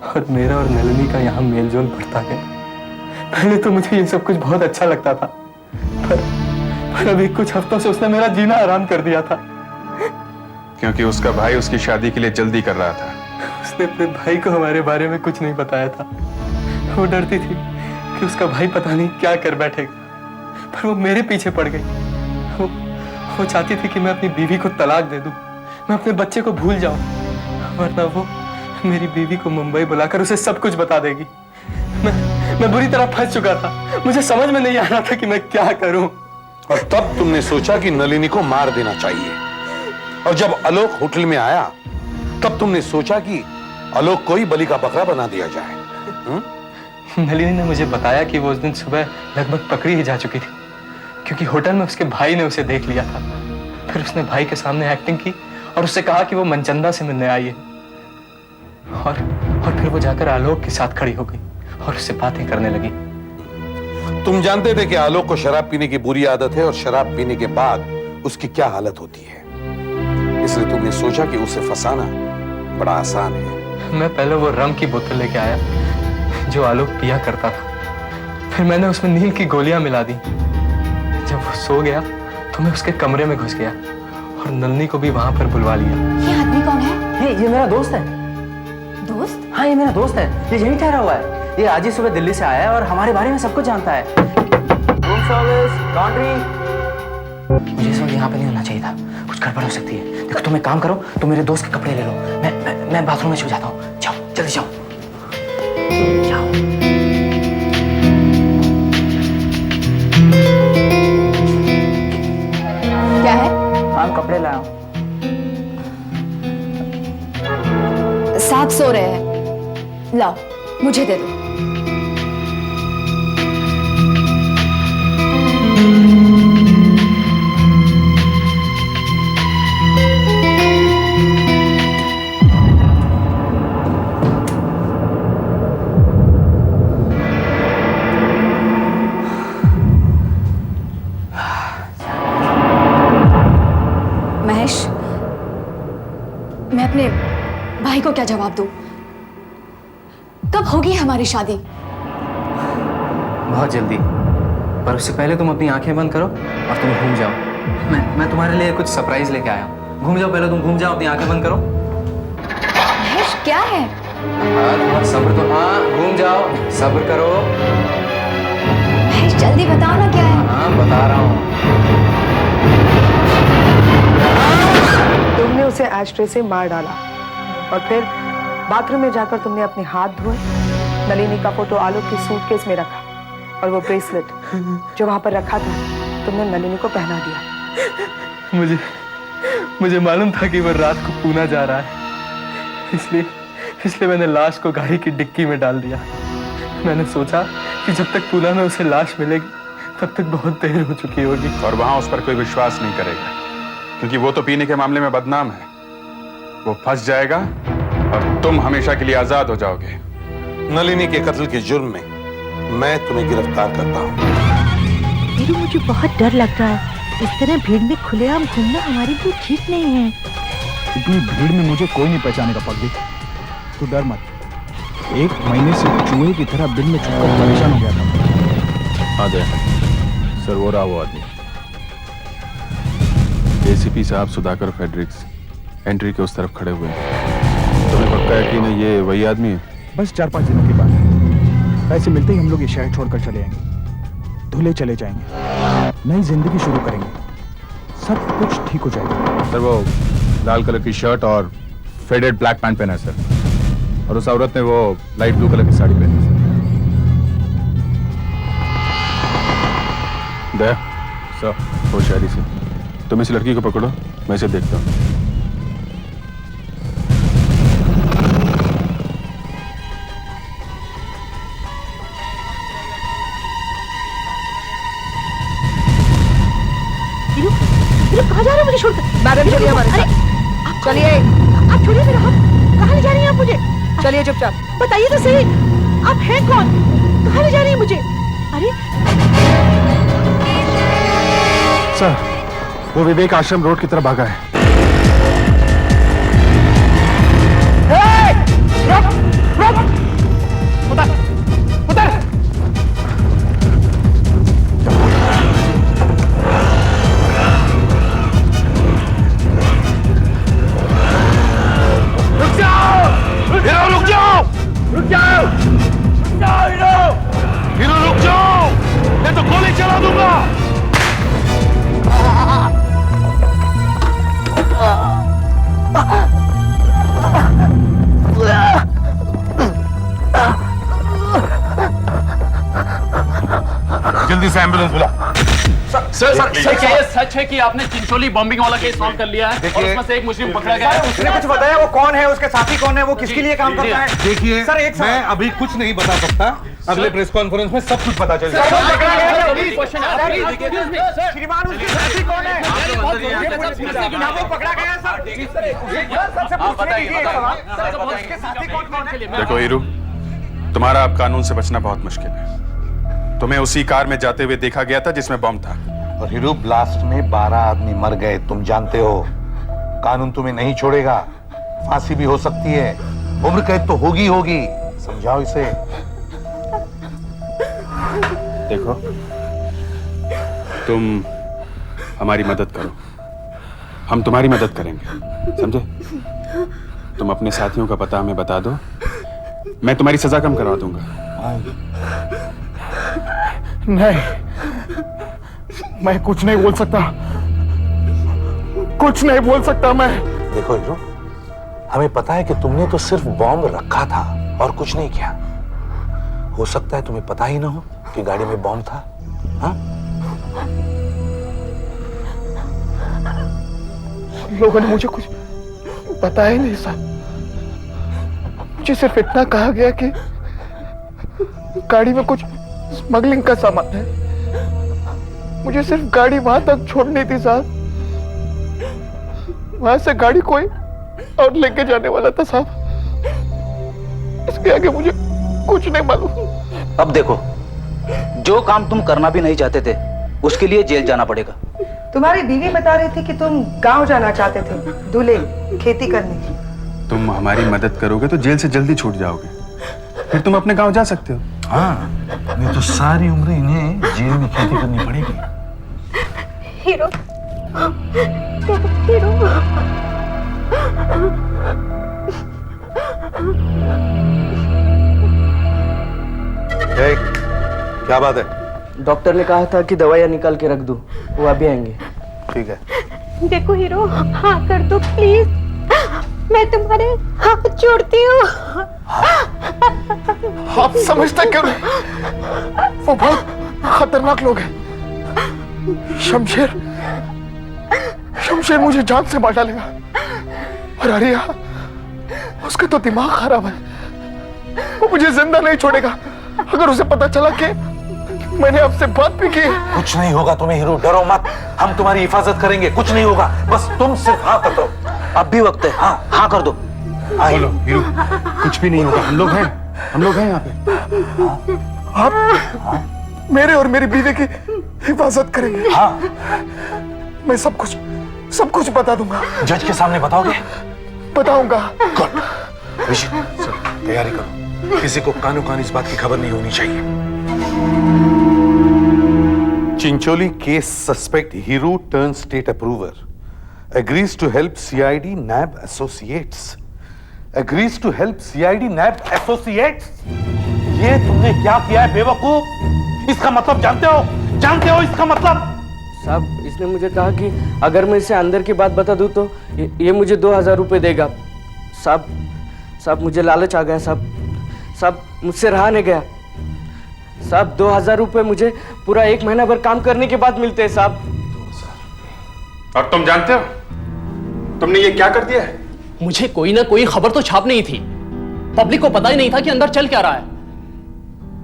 और मेरा और नलिनी का यहाँ मेलजोल बढ़ता गया। पहले तो मुझे ये सब कुछ बहुत अच्छा लगता था, पर अभी कुछ हफ्तों से उसने मेरा जीना आराम कर दिया था। क्योंकि उसका भाई उसकी शादी के लिए जल्दी कर रहा था। उसने अपने भाई को हमारे बारे में कुछ नहीं बताया था। वो डरती थी कि उसका भाई पता नहीं क्या कर बैठेगा, पर वो मेरे पीछे पड़ गई। वो चाहती थी कि मैं अपनी बीवी को तलाक दे दूं, मैं अपने बच्चे को भूल जाऊं, वरना वो मेरी बीवी को मुंबई बुलाकर उसे सब कुछ बता देगी। मैं बुरी तरह फंस चुका था, मुझे समझ में नहीं आ रहा था कि मैं क्या करूं। और तब तुमने सोचा कि नलिनी को मार देना चाहिए, और जब आलोक होटल में आया तब तुमने सोचा कि आलोक को ही बलि का बकरा बना दिया जाए। नलिनी ने मुझे बताया कि वो उस दिन सुबह लगभग पकड़ी ही जा चुकी थी, क्योंकि होटल में उसके भाई ने उसे देख लिया था। फिर उसने भाई के सामने एक्टिंग की और उससे कहा कि वो मनचंदा से मिलने आई है, और फिर वो जाकर आलोक के साथ खड़ी हो गई और उससे बातें करने लगी। तुम जानते थे कि आलोक को शराब पीने की बुरी आदत है और शराब पीने के बाद उसकी क्या हालत होती है, इसलिए तुमने सोचा कि उसे फंसाना बड़ा आसान है। मैं पहले वो रम की बोतल लेके आया जो आलोक पिया करता था, फिर मैंने उसमें नींद की गोलियां मिला दी। जब वो सो गया तो मैं उसके कमरे में घुस गया और नलिनी को भी वहां पर बुलवा लिया। ये आदमी कौन है? ये मेरा दोस्त है। दोस्त? हाँ, ये मेरा दोस्त है, ये यहीं ठहरा हुआ है। ये आज ही सुबह दिल्ली से आया है और हमारे बारे में सब कुछ जानता है। Room service, laundry. मुझे इस वक्त यहाँ पे नहीं होना चाहिए था, कुछ गड़बड़ हो सकती है। देखो तुम एक काम करो, तुम मेरे दोस्त के कपड़े ले लो, मैं बाथरूम में छू जाता हूँ। जाओ जल्दी जाओ। क्या है? हम कपड़े लाया हूँ। साहब सो रहे हैं, लाओ मुझे दे दो। महेश, मैं अपने भाई को क्या जवाब दूं? कब होगी हमारी शादी? बहुत जल्दी, पर उससे पहले तुम अपनी आंखें बंद करो और तुम घूम जाओ। मैं तुम्हारे लिए कुछ सरप्राइज लेके आया हूँ। घूम जाओ, पहले तुम घूम जाओ, अपनी आंखें बंद करो। महेश क्या है? हाँ, सब्र तो, हाँ घूम जाओ, सब्र करो। महेश जल्दी बताओ ना क्या है? हाँ बता रहा हूँ। तुमने उसे एस्ट्रे से मार डाला और फिर बाथरूम में जाकर तुमने अपने हाथ धोए, नलिनी का फोटो आलोक की सूटकेस में रखा और वो ब्रेसलेट जो वहां पर रखा था तुमने नलिनी को पहना दिया। मुझे मालूम था कि वो रात को पूना जा रहा है, इसलिए मैंने लाश को गाड़ी की डिक्की में डाल दिया। मैंने सोचा कि जब तक पूना में उसे लाश मिलेगी तब तक बहुत देर हो चुकी होगी। और वहां उस पर कोई विश्वास नहीं करेगा, क्योंकि वो तो पीने के मामले में बदनाम है। वो फंस जाएगा और तुम हमेशा के लिए आजाद हो जाओगे। नलिनी के कत्ल के जुर्म में मैं तुम्हें गिरफ्तार करता हूँ। मुझे बहुत डर लग रहा है, इस तरह भीड़ में खुलेआम घूमना हमारे लिए ठीक नहीं है। इतनी भीड़ में मुझे कोई नहीं पहचानेगा पगली, तू डर मत। 1 महीने से चूहे की तरह बिल में छुपकर परेशान हो गया था। हाँ दे सर, वो रहा वो आदमी। एसीपी साहब सुधाकर फेडरिक्स एंट्री के उस तरफ खड़े हुए हैं। तुम्हें पक्का यकीन है ये वही आदमी है? बस 4-5 दिनों की बात है, पैसे मिलते ही हम लोग ये शहर छोड़कर चले जाएंगे, धुले चले जाएंगे, नई जिंदगी शुरू करेंगे, सब कुछ ठीक हो जाएगा। सर वो लाल कलर की शर्ट और फेडेड ब्लैक पैंट पहना है सर, और उस औरत ने वो लाइट ब्लू कलर की साड़ी पहनी है सर। सर होशियारी से तुम इस लड़की को पकड़ो, मैं इसे देखता हूँ। कहाँ जा रहे हो मुझे छोड़कर? मैडम चलिए हमारे साथ। चलिए। आप छोड़िए मेरा हाथ, कहाँ ले जा रही हैं आप मुझे? चलिए चुपचाप। बताइए तो सही, आप हैं कौन? कहाँ ले जा रही हैं मुझे? अरे सर, वो विवेक आश्रम रोड की तरफ भागा है। हीरो रुक जल्दी से एम्बुलेंस बुला। सर क्या ये सच है कि आपने चिंचोली बॉम्बिंग वाला केस सॉल्व कर लिया है और उसमें से एक मुस्लिम पकड़ा गया है? उसने कुछ बताया वो कौन है, उसके साथी कौन है, वो किसके लिए काम करता है? देखिए सर एक मैं अभी कुछ नहीं बता सकता, अगले प्रेस कॉन्फ्रेंस में सब कुछ पता चल जाएगा। श्रीमान उसके साथी कौन है? वो पकड़ा गया है सर। देखो हीरू, तुम्हारा अब कानून से बचना बहुत मुश्किल है। तुम्हें उसी कार में जाते हुए देखा गया था जिसमें बम था। और हीरू, ब्लास्ट में 12 आदमी मर गए, तुम जानते हो। कानून तुम्हें नहीं छोड़ेगा, फांसी भी हो सकती है, उम्र कैद तो होगी होगी। समझाओ इसे। देखो, तुम हमारी मदद करो, हम तुम्हारी मदद करेंगे, समझे? तुम अपने साथियों का पता हमें बता दो, मैं तुम्हारी सजा कम करवा दूंगा। नहीं, मैं कुछ नहीं बोल सकता, कुछ नहीं बोल सकता मैं। देखो हीरो, हमें पता है कि तुमने तो सिर्फ बॉम्ब रखा था और कुछ नहीं किया। हो सकता है तुम्हें पता ही ना हो कि गाड़ी में बॉम्ब था। हाँ? लोगों ने मुझे कुछ बताया ही नहीं सर। मुझे सिर्फ इतना कहा गया कि गाड़ी में कुछ स्मगलिंग का सामान है। मुझे सिर्फ गाड़ी वहां तक छोड़नी थी साहब, वहां से गाड़ी कोई और लेके जाने वाला था साहब। इसके आगे मुझे कुछ नहीं मालूम। अब देखो, जो काम तुम करना भी नहीं चाहते थे उसके लिए जेल जाना पड़ेगा। तुम्हारी बीवी बता रही थी कि तुम गांव जाना चाहते थे, दूल्हे खेती करने। तुम हमारी मदद करोगे तो जेल से जल्दी छूट जाओगे, फिर तुम अपने गांव जा सकते हो। हाँ, नहीं तो सारी उम्र इन्हें जेल में खेती करनी पड़ेगी। Hero, hero. क्या बात है? डॉक्टर ने कहा था कि दवाइयाँ निकाल के रख दूं, वो अभी आएंगे। ठीक है। देखो हीरो, हाँ कर दो प्लीज, मैं तुम्हारे हाथ जोड़ती हूँ। आप समझते क्यों नहीं? वो बहुत खतरनाक लोग हैं। शमशेर मुझे जान से मार डालेगा। और आर्या, उसका तो दिमाग खराब है, वो मुझे जिंदा नहीं छोड़ेगा अगर उसे पता चला कि मैंने आपसे बात भी की। कुछ नहीं होगा तुम्हें हीरो, डरो मत, हम तुम्हारी हिफाजत करेंगे, कुछ नहीं होगा, बस तुम सिर्फ हाँ कर दो। अब भी वक्त है, हाँ हाँ कर दो। बोलो हीरो, कुछ भी नहीं होगा, हम लोग हैं यहाँ पे। आप मेरे और मेरी बीवी की हिफाजत करेंगे। हाँ, मैं सब कुछ बता दूंगा। जज के सामने बताओगे? बताऊंगा। गुड। ऋषि, तैयारी करो, किसी को कानो कान इस बात की खबर नहीं होनी चाहिए। Chincholi case suspect hero turn state approver agrees to help CID NAB Associates. Agrees to help CID NAB Associates? ये तुमने क्या किया है बेवकूफ? इसका मतलब जानते हो इसका मतलब? साहब, इसने मुझे कहा कि अगर मैं इसे अंदर की बात बता दूं तो ये मुझे 2000 रुपए देगा। साहब मुझे लालच आ गया साहब, मुझसे रहा नहीं गया साहब। 2000 रुपए मुझे पूरा 1 महीना भर काम करने के बाद मिलते हैं साहब। और तुम जानते हो तुमने ये क्या कर दिया है? मुझे कोई ना कोई खबर तो छापनी ही थी, पब्लिक को पता ही नहीं था कि अंदर चल क्या रहा है।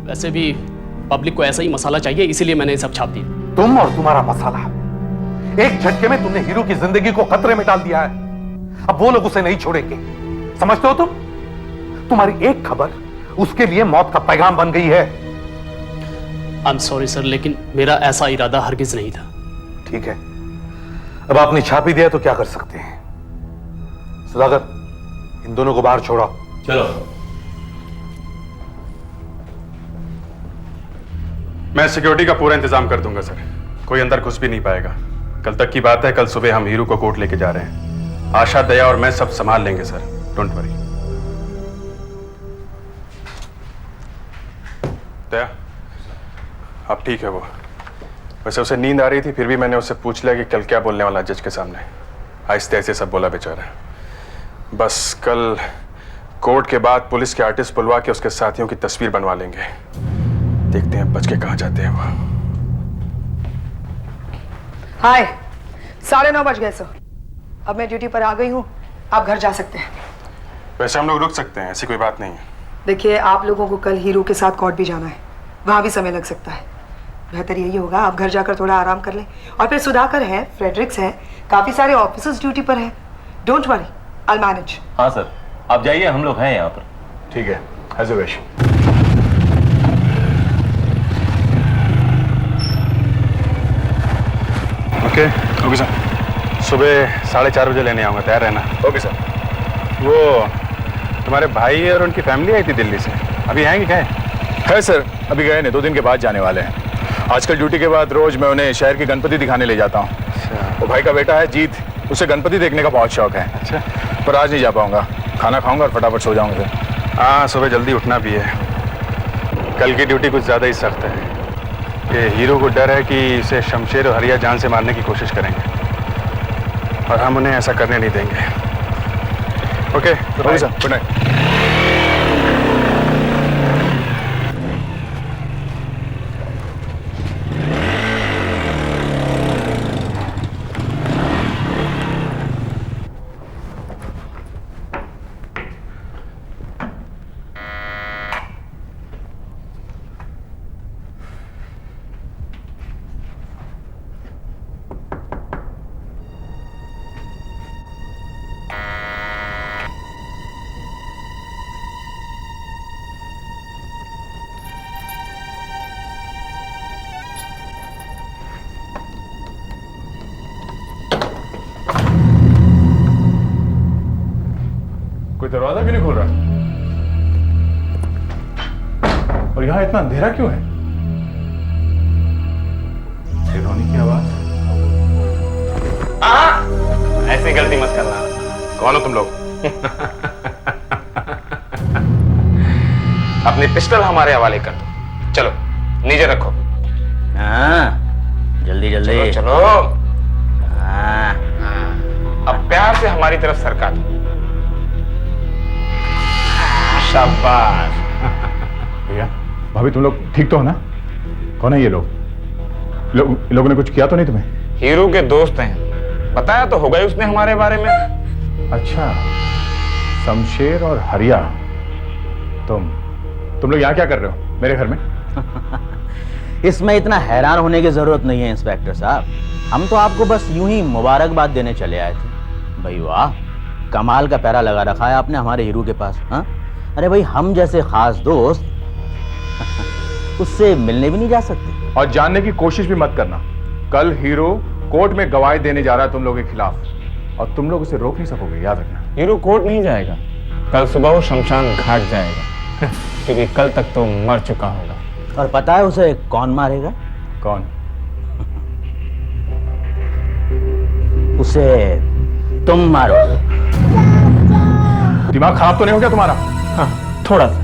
वैसे भी पब्लिक को ऐसा ही मसाला चाहिए, इसीलिए मैंने सब छाप दिया। तुम और तुम्हारा मसाला, एक झटके में तुमने हीरो की जिंदगी को खतरे में डाल दिया है। अब वो लोग उसे नहीं छोड़ेंगे, समझते हो तुम? तुम्हारी एक खबर उसके लिए मौत का पैगाम बन गई है। आई एम सॉरी सर, लेकिन मेरा ऐसा इरादा हरगिज नहीं था। ठीक है, अब आपने छाप ही दिया तो क्या कर सकते हैं। सुधाकर, इन दोनों को बाहर छोड़ो। चलो। मैं सिक्योरिटी का पूरा इंतजाम कर दूंगा सर, कोई अंदर घुस भी नहीं पाएगा। कल तक की बात है, कल सुबह हम हीरो को कोर्ट लेके जा रहे हैं। आशा, दया और मैं सब संभाल लेंगे सर, डोंट वरी। दया, अब ठीक है वो। वैसे उसे नींद आ रही थी, फिर भी मैंने उससे पूछ लिया कि कल क्या बोलने वाला जज के सामने। आहिस्ते आहिस्ते सब बोला बेचारा। बस कल कोर्ट के बाद पुलिस के आर्टिस्ट बुलवा के उसके साथियों की तस्वीर बनवा लेंगे। देखते हैं बच के कहां जाते हैं वो। हाय, 9:30 बज गए सर। अब मैं ड्यूटी पर आ गई हूँ, आप घर जा सकते हैं। वैसे हम लोग रुक सकते हैं, ऐसी कोई बात नहीं है। देखिए, आप लोगों को कल हीरो के साथ कोर्ट भी जाना है, वहां भी समय लग सकता है। बेहतर यही होगा आप घर जाकर थोड़ा आराम कर लें। और फिर सुधाकर है, फ्रेडरिक्स है, काफी सारे ऑफिसर्स ड्यूटी पर हैं। Don't worry, I will manage. हाँ सर, आप जाइए, हम लोग हैं यहाँ पर। ठीक है, as you wish. Okay sir, सुबह 4:30 बजे लेने आऊँगा, तैयार रहना। Okay sir. वो तुम्हारे भाई और उनकी फैमिली आई थी दिल्ली से, अभी हैं कि गए? है सर, अभी गए नहीं, 2 दिन के बाद जाने वाले हैं। आजकल ड्यूटी के बाद रोज मैं उन्हें शहर की गणपति दिखाने ले जाता हूँ। अच्छा। वो भाई का बेटा है जीत, उसे गणपति देखने का बहुत शौक है। अच्छा। पर आज नहीं जा पाऊंगा, खाना खाऊंगा और फटाफट सो जाऊंगा फिर। हाँ, सुबह जल्दी उठना भी है। कल की ड्यूटी कुछ ज़्यादा ही सख्त है। ये हीरो को डर है कि इसे शमशेर और हरिया जान से मारने की कोशिश करेंगे और हम उन्हें ऐसा करने नहीं देंगे। Okay sir, good night. कोई दरवाजा क्यों नहीं खोल रहा? और यहाँ इतना अंधेरा क्यों है? रोनी की आवाज। ऐसी गलती मत करना। कौन हो तुम लोग? अपनी पिस्टल हमारे हवाले कर दो। चलो नीचे रखो। हाँ, जल्दी जल्दी चलो, चलो। अब प्यार से हमारी तरफ सरका दो। शाबाश। भैया, भाभी तुम लोग ठीक तो हो ना? कौन है ये लोग? लोगों ने कुछ किया तो नहीं तुम्हें? हीरो के दोस्त हैं, बताया तो होगा ही उसने हमारे बारे में। अच्छा, शमशेर और हरिया, तुम लोग यहाँ क्या कर रहे हो मेरे घर में? इसमें इतना हैरान होने की जरूरत नहीं है इंस्पेक्टर साहब, हम तो आपको बस यूं ही मुबारकबाद देने चले आए थे। भाई वाह, कमाल का पैरा लगा रखा है आपने हमारे हीरो के पास। हाँ, अरे भाई, हम जैसे खास दोस्त उससे मिलने भी नहीं जा सकते। और जानने की कोशिश भी मत करना। कल हीरो कोर्ट में गवाही देने जा रहा है तुम लोगों के खिलाफ, और तुम लोग उसे रोक नहीं सकोगे, याद रखना। हीरो कोर्ट नहीं जाएगा, कल सुबह वो शमशान घाट जाएगा क्योंकि कल तक तो मर चुका होगा। और पता है उसे कौन मारेगा? कौन? उसे तुम मारोगे। दिमाग खराब तो नहीं हो गया तुम्हारा? हाँ, थोड़ा सा।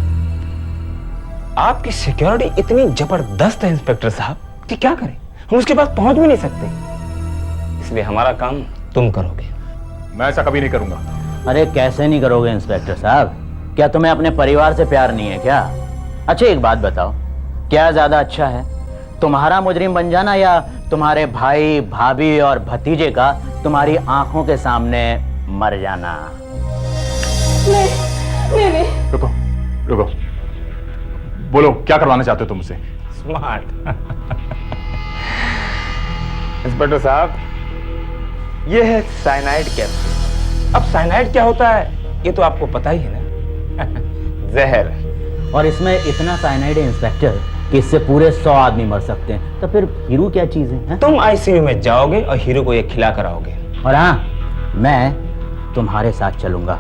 आपकी सिक्योरिटी इतनी जबरदस्त है इंस्पेक्टर साहब कि क्या करें, हम उसके पास पहुंच भी नहीं सकते, इसलिए हमारा काम तुम करोगे। मैं ऐसा कभी नहीं करूंगा। अरे कैसे नहीं करोगे इंस्पेक्टर साहब? क्या तुम्हें अपने परिवार से प्यार नहीं है क्या? अच्छा एक बात बताओ, क्या ज्यादा अच्छा है, तुम्हारा मुजरिम बन जाना या तुम्हारे भाई भाभी और भतीजे का तुम्हारी आंखों के सामने मर जाना? नहीं। रुको, बोलो क्या करवाना चाहते हो तुम मुझसे? स्मार्ट। इंस्पेक्टर साहब, ये है साइनाइड कैप्सूल। अब साइनाइड क्या होता है ये तो आपको पता ही है ना। जहर। और इसमें इतना साइनाइड है इंस्पेक्टर कि इससे पूरे 100 आदमी मर सकते हैं। तो फिर हीरो क्या चीज है? तुम आईसीयू में जाओगे और हीरो को ये खिला कर आओगे। और हाँ, मैं तुम्हारे साथ चलूंगा।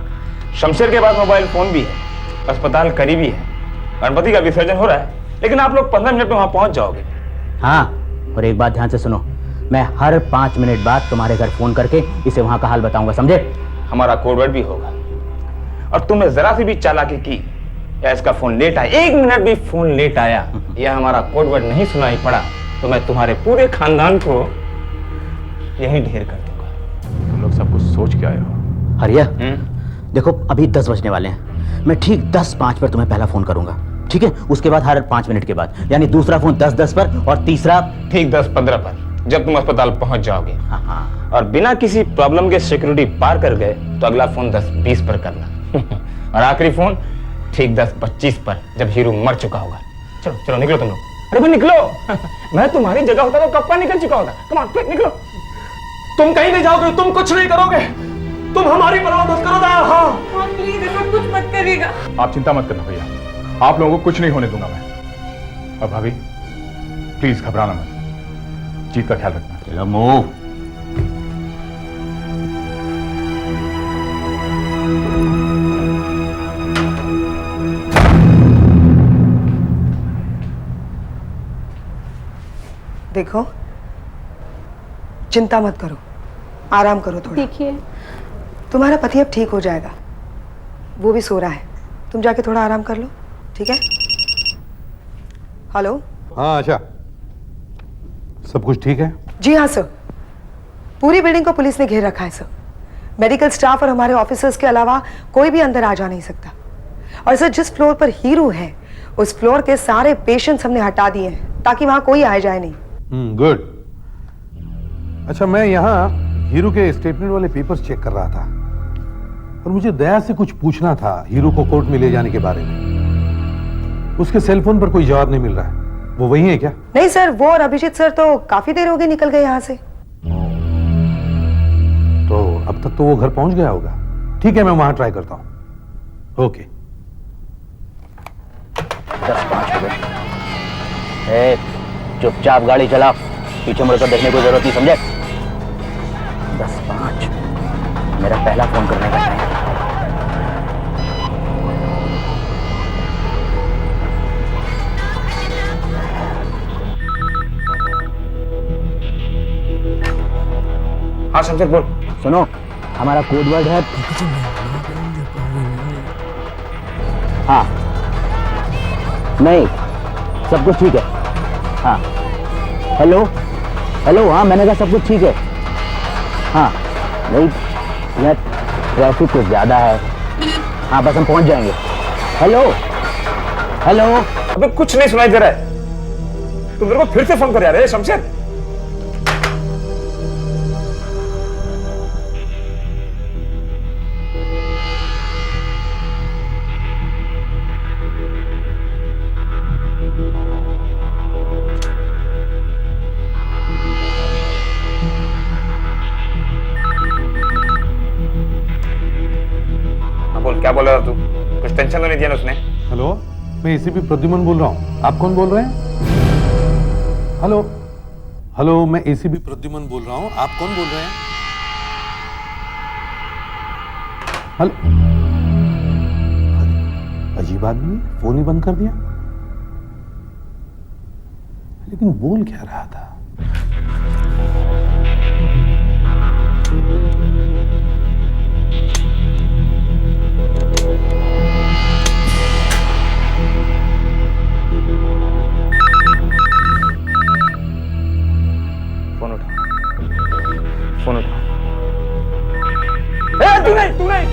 शमशेर के पास मोबाइल फोन भी है, अस्पताल करीबी है, गणपति का विसर्जन हो रहा है, लेकिन आप लोग 15 मिनट में वहां पहुंच जाओगे। हाँ, और एक बात ध्यान से सुनो, मैं हर 5 मिनट बाद तुम्हारे घर फोन करके इसे वहां का हाल बताऊंगा, समझे? हमारा कोडवर्ड भी होगा, और तुम्हें जरा सी भी चालाकी की या इसका फोन लेट आया, 1 मिनट भी फोन लेट आया या हमारा कोडवर्ड नहीं सुनाई पड़ा तो मैं तुम्हारे पूरे खानदान को यहीं ढेर कर दूंगा। तुम लोग सब कुछ सोच के आए हो। हरिया, देखो अभी 10 बजने वाले हैं, मैं ठीक 10:05 पर तुम्हें पहला फोन करूंगा, ठीक है? उसके बाद हर 5 मिनट के बाद, यानी दूसरा फोन 10:10 पर और तीसरा ठीक 10:15 पर, जब तुम अस्पताल पहुंच जाओगे। और बिना किसी प्रॉब्लम के सिक्योरिटी पार कर गए तो अगला फोन 10:20 पर करना और आखिरी फोन ठीक 10:25 पर, जब हीरो मर चुका होगा। चलो चलो निकलो तुम लोग। अरे भाई निकलो मैं तुम्हारी जगह होता तो कब का निकल चुका होता। कम ऑन क्विक निकलो। तुम कहीं नहीं जाओगे, तुम कुछ नहीं करोगे, तुम हमारी परवाह मत करो दया। हाँ प्लीज ऐसा कुछ मत करिएगा। आप चिंता मत करना भैया, आप लोगों को कुछ नहीं होने दूंगा मैं। और भाभी प्लीज घबराना मत, जीत का ख्याल रखना। चलो मूव। देखो चिंता मत करो, आराम करो थोड़ा। देखिए तुम्हारा पति अब ठीक हो जाएगा, वो भी सो रहा है, तुम जाके थोड़ा आराम कर लो, ठीक है? हेलो। हाँ आशा, सब कुछ ठीक है? जी हाँ सर, पूरी बिल्डिंग को पुलिस ने घेर रखा है सर। मेडिकल स्टाफ और हमारे ऑफिसर्स के अलावा कोई भी अंदर आ जा नहीं सकता। और सर जिस फ्लोर पर हीरो है उस फ्लोर के सारे पेशेंट्स हमने हटा दिए हैं ताकि वहां कोई आए जाए नहीं। गुड। अच्छा, मैं यहाँ हीरो के स्टेटमेंट वाले पेपर्स चेक कर रहा था और मुझे दया से कुछ पूछना था हीरो को कोर्ट में ले जाने के बारे में। उसके सेलफोन पर कोई जवाब नहीं मिल रहा है, वो वही है क्या? नहीं सर, वो और अभिजीत सर तो काफी देर हो गई निकल गए यहाँ से। तो अब तक तो वो घर पहुंच गया होगा। ठीक है, मैं वहां ट्राई करता हूं। ओके। 10:05 हो गए। चुपचाप गाड़ी चला, पीछे मुड़कर देखने की जरूरत नहीं, समझे? 10:05 मेरा पहला फोन करने का टाइम। हाँ शमशेर बोल। सुनो, हमारा कोड वर्ड है। हाँ नहीं, सब कुछ ठीक है। हाँ हेलो हेलो, हाँ मैंने कहा सब कुछ ठीक है। हाँ नहीं, यहाँ ट्रैफिक कुछ ज्यादा है। हाँ बस हम पहुंच जाएंगे। Hello hello. अबे कुछ नहीं सुनाई दे रहा है, तुम मेरे को फिर से फोन कर यार शमशेर। क्या बोल रहा था तू? कुछ टेंशन तो नहीं दिया ना उसने? हेलो, मैं एसीपी प्रद्युमन बोल रहा हूँ। आप कौन बोल रहे हैं? हेलो हेलो, मैं एसीपी प्रद्युमन बोल रहा हूँ। आप कौन बोल रहे हैं? हेलो, अजीब आदमी है, फोन ही बंद कर दिया। लेकिन बोल क्या रहा था? फोन उठा। तू नहीं।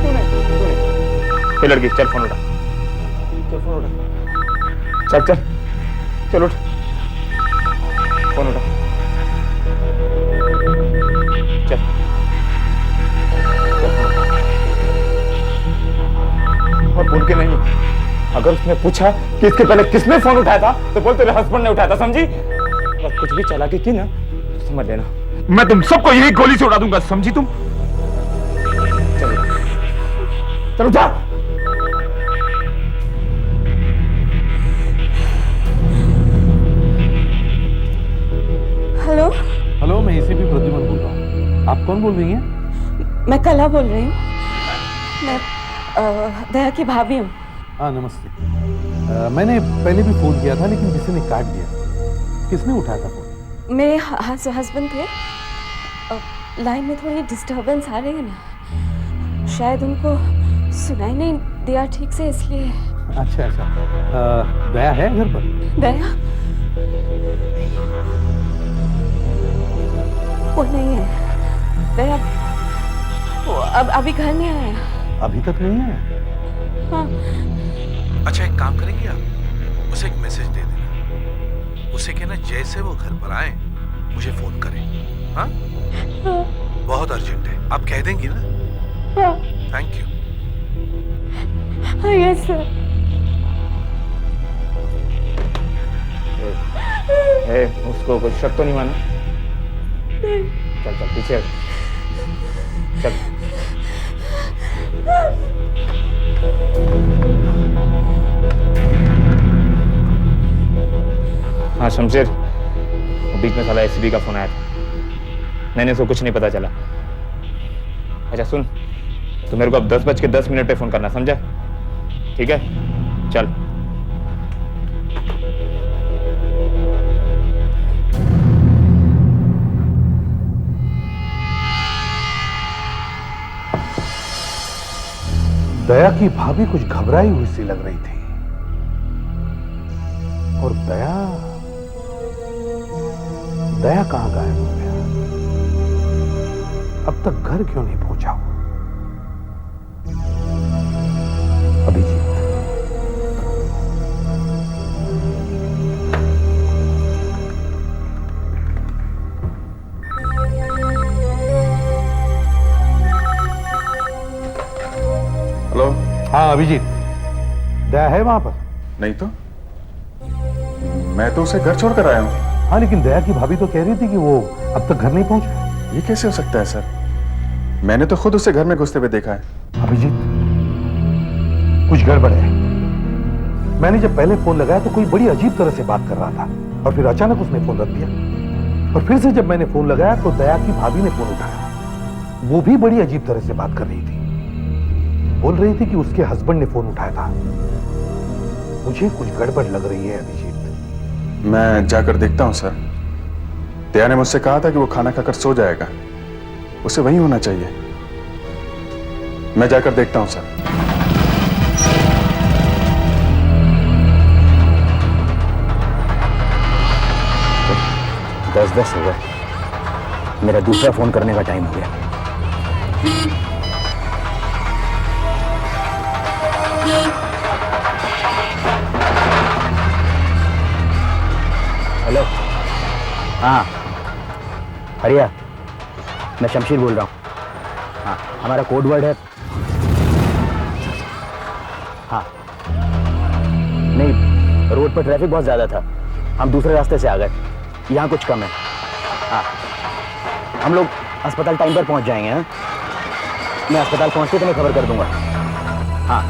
ये लड़की, चल फोन उठा। चल फोन उठा। चल उठ। फोन उठा। चल और बोल के नहीं। अगर उसने पूछा कि इसके पहले किसने फोन उठाया था तो बोल तेरे हस्बैंड ने उठाया था, समझी? और कुछ भी चालाकी की ना तो समझ लेना, मैं तुम सबको यही गोली से उड़ा दूंगा, समझी तुम? चलो जा। हेलो हेलो, मैं एसीपी प्रद्युमन बोल रहा हूँ। आप कौन बोल रही हैं? मैं कला बोल रही हूँ। मैं दया की भाभी हूँ। हाँ नमस्ते। मैंने पहले भी फोन किया था लेकिन किसी ने काट दिया। किसने उठाया था फोन? मेरे हस्बैंड थे। लाइन में थोड़ी डिस्टरबेंस आ रही है ना, शायद उनको सुनाई नहीं दिया ठीक से, इसलिए। अच्छा। दया है घर पर? दया वो नहीं है। दया वो अब अभी घर नहीं आया। अभी तक नहीं आया? हाँ। अच्छा एक काम करेंगे आप, उसे एक मैसेज दे देना, उसे कहना जैसे वो घर पर आए मुझे फोन करें। हाँ? बहुत अर्जेंट है, आप कह देंगी ना? हाँ। Thank you. हाँ, यस सर। उसको कुछ शक तो नहीं माना? नहीं। चल चल पीछे चल। हाँ शमशेर, बीच में साला एसीबी का फोन आया था, मैंने उसको कुछ नहीं पता चला। अच्छा सुन, तो मेरे को अब 10:10 पे फोन करना, समझा? ठीक है, चल। दया की भाभी कुछ घबराई हुई सी लग रही थी, और दया कहां गायब हो गया? अब तक घर क्यों नहीं पहुंचा वो? अभिजीत, हेलो। हाँ अभिजीत, दया है वहां पर? नहीं तो, मैं तो उसे घर छोड़कर आया हूँ। हाँ लेकिन दया की भाभी तो कह रही थी कि वो अब तक घर नहीं पहुंचा। ये कैसे हो सकता है सर? मैंने तो खुद उसे घर में घुसते हुए देखा है। अभिजीत, कुछ गड़बड़ है। मैंने जब पहले फोन लगाया तो कोई बड़ी अजीब तरह से बात कर रहा था, और फिर अचानक उसने फोन रख दिया, और फिर से जब मैंने फोन लगाया तो दया की भाभी ने फोन उठाया। वो भी बड़ी अजीब तरह से बात कर रही थी, बोल रही थी कि उसके हस्बैंड ने फोन उठाया था। मुझे कुछ गड़बड़ लग रही है अभिजीत। मैं जाकर देखता हूँ सर। दया ने मुझसे कहा था कि वो खाना खाकर सो जाएगा, उसे वहीं होना चाहिए। मैं जाकर देखता हूँ सर। दस हो गए, मेरा दूसरा फोन करने का टाइम हो गया। हेलो। हाँ हरिया, मैं शमशीर बोल रहा हूँ। हाँ हमारा कोड वर्ड है। हाँ नहीं, रोड पर ट्रैफिक बहुत ज़्यादा था, हम दूसरे रास्ते से आ गए, यहाँ कुछ कम है। हाँ हम लोग अस्पताल टाइम पर पहुँच जाएंगे। हाँ मैं अस्पताल पहुँचते तो मैं खबर कर दूंगा। हाँ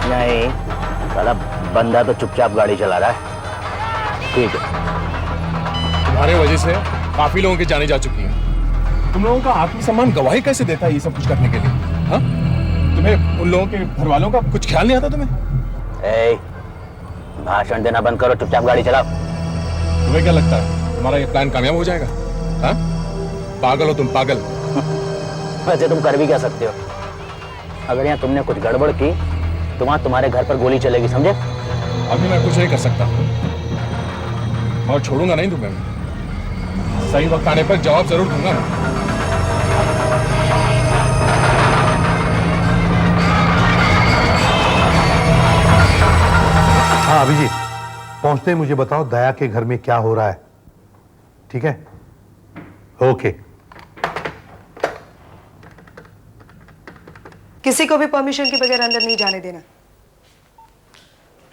नहीं, साला बंदा तो चुपचाप गाड़ी चला रहा है। ठीक है। तुम्हारे वजह से काफी लोगों की जाने जा चुकी हैं। तुम लोगों का आत्मसम्मान गवाही कैसे देता है ये सब कुछ करने के लिए? हाँ? तुम्हें उन लोगों के घर वालों का कुछ ख्याल नहीं आता तुम्हें? भाषण देना बंद करो, चुपचाप गाड़ी चलाओ। तुम्हें क्या लगता है तुम्हारा ये प्लान कामयाब हो जाएगा? हाँ? पागल हो तुम, पागल। वैसे तुम कर भी क्या सकते हो? अगर यहाँ तुमने कुछ गड़बड़ की तो वहां तुम्हारे घर पर गोली चलेगी, समझे? अभी मैं कुछ नहीं कर सकता और छोड़ूंगा नहीं तुम्हें। सही वक्त आने पर जवाब जरूर दूंगा मैं। हाँ अभिजीत, पहुंचते ही मुझे बताओ दया के घर में क्या हो रहा है। ठीक है? ओके। किसी को भी परमिशन के बगैर अंदर नहीं जाने देना।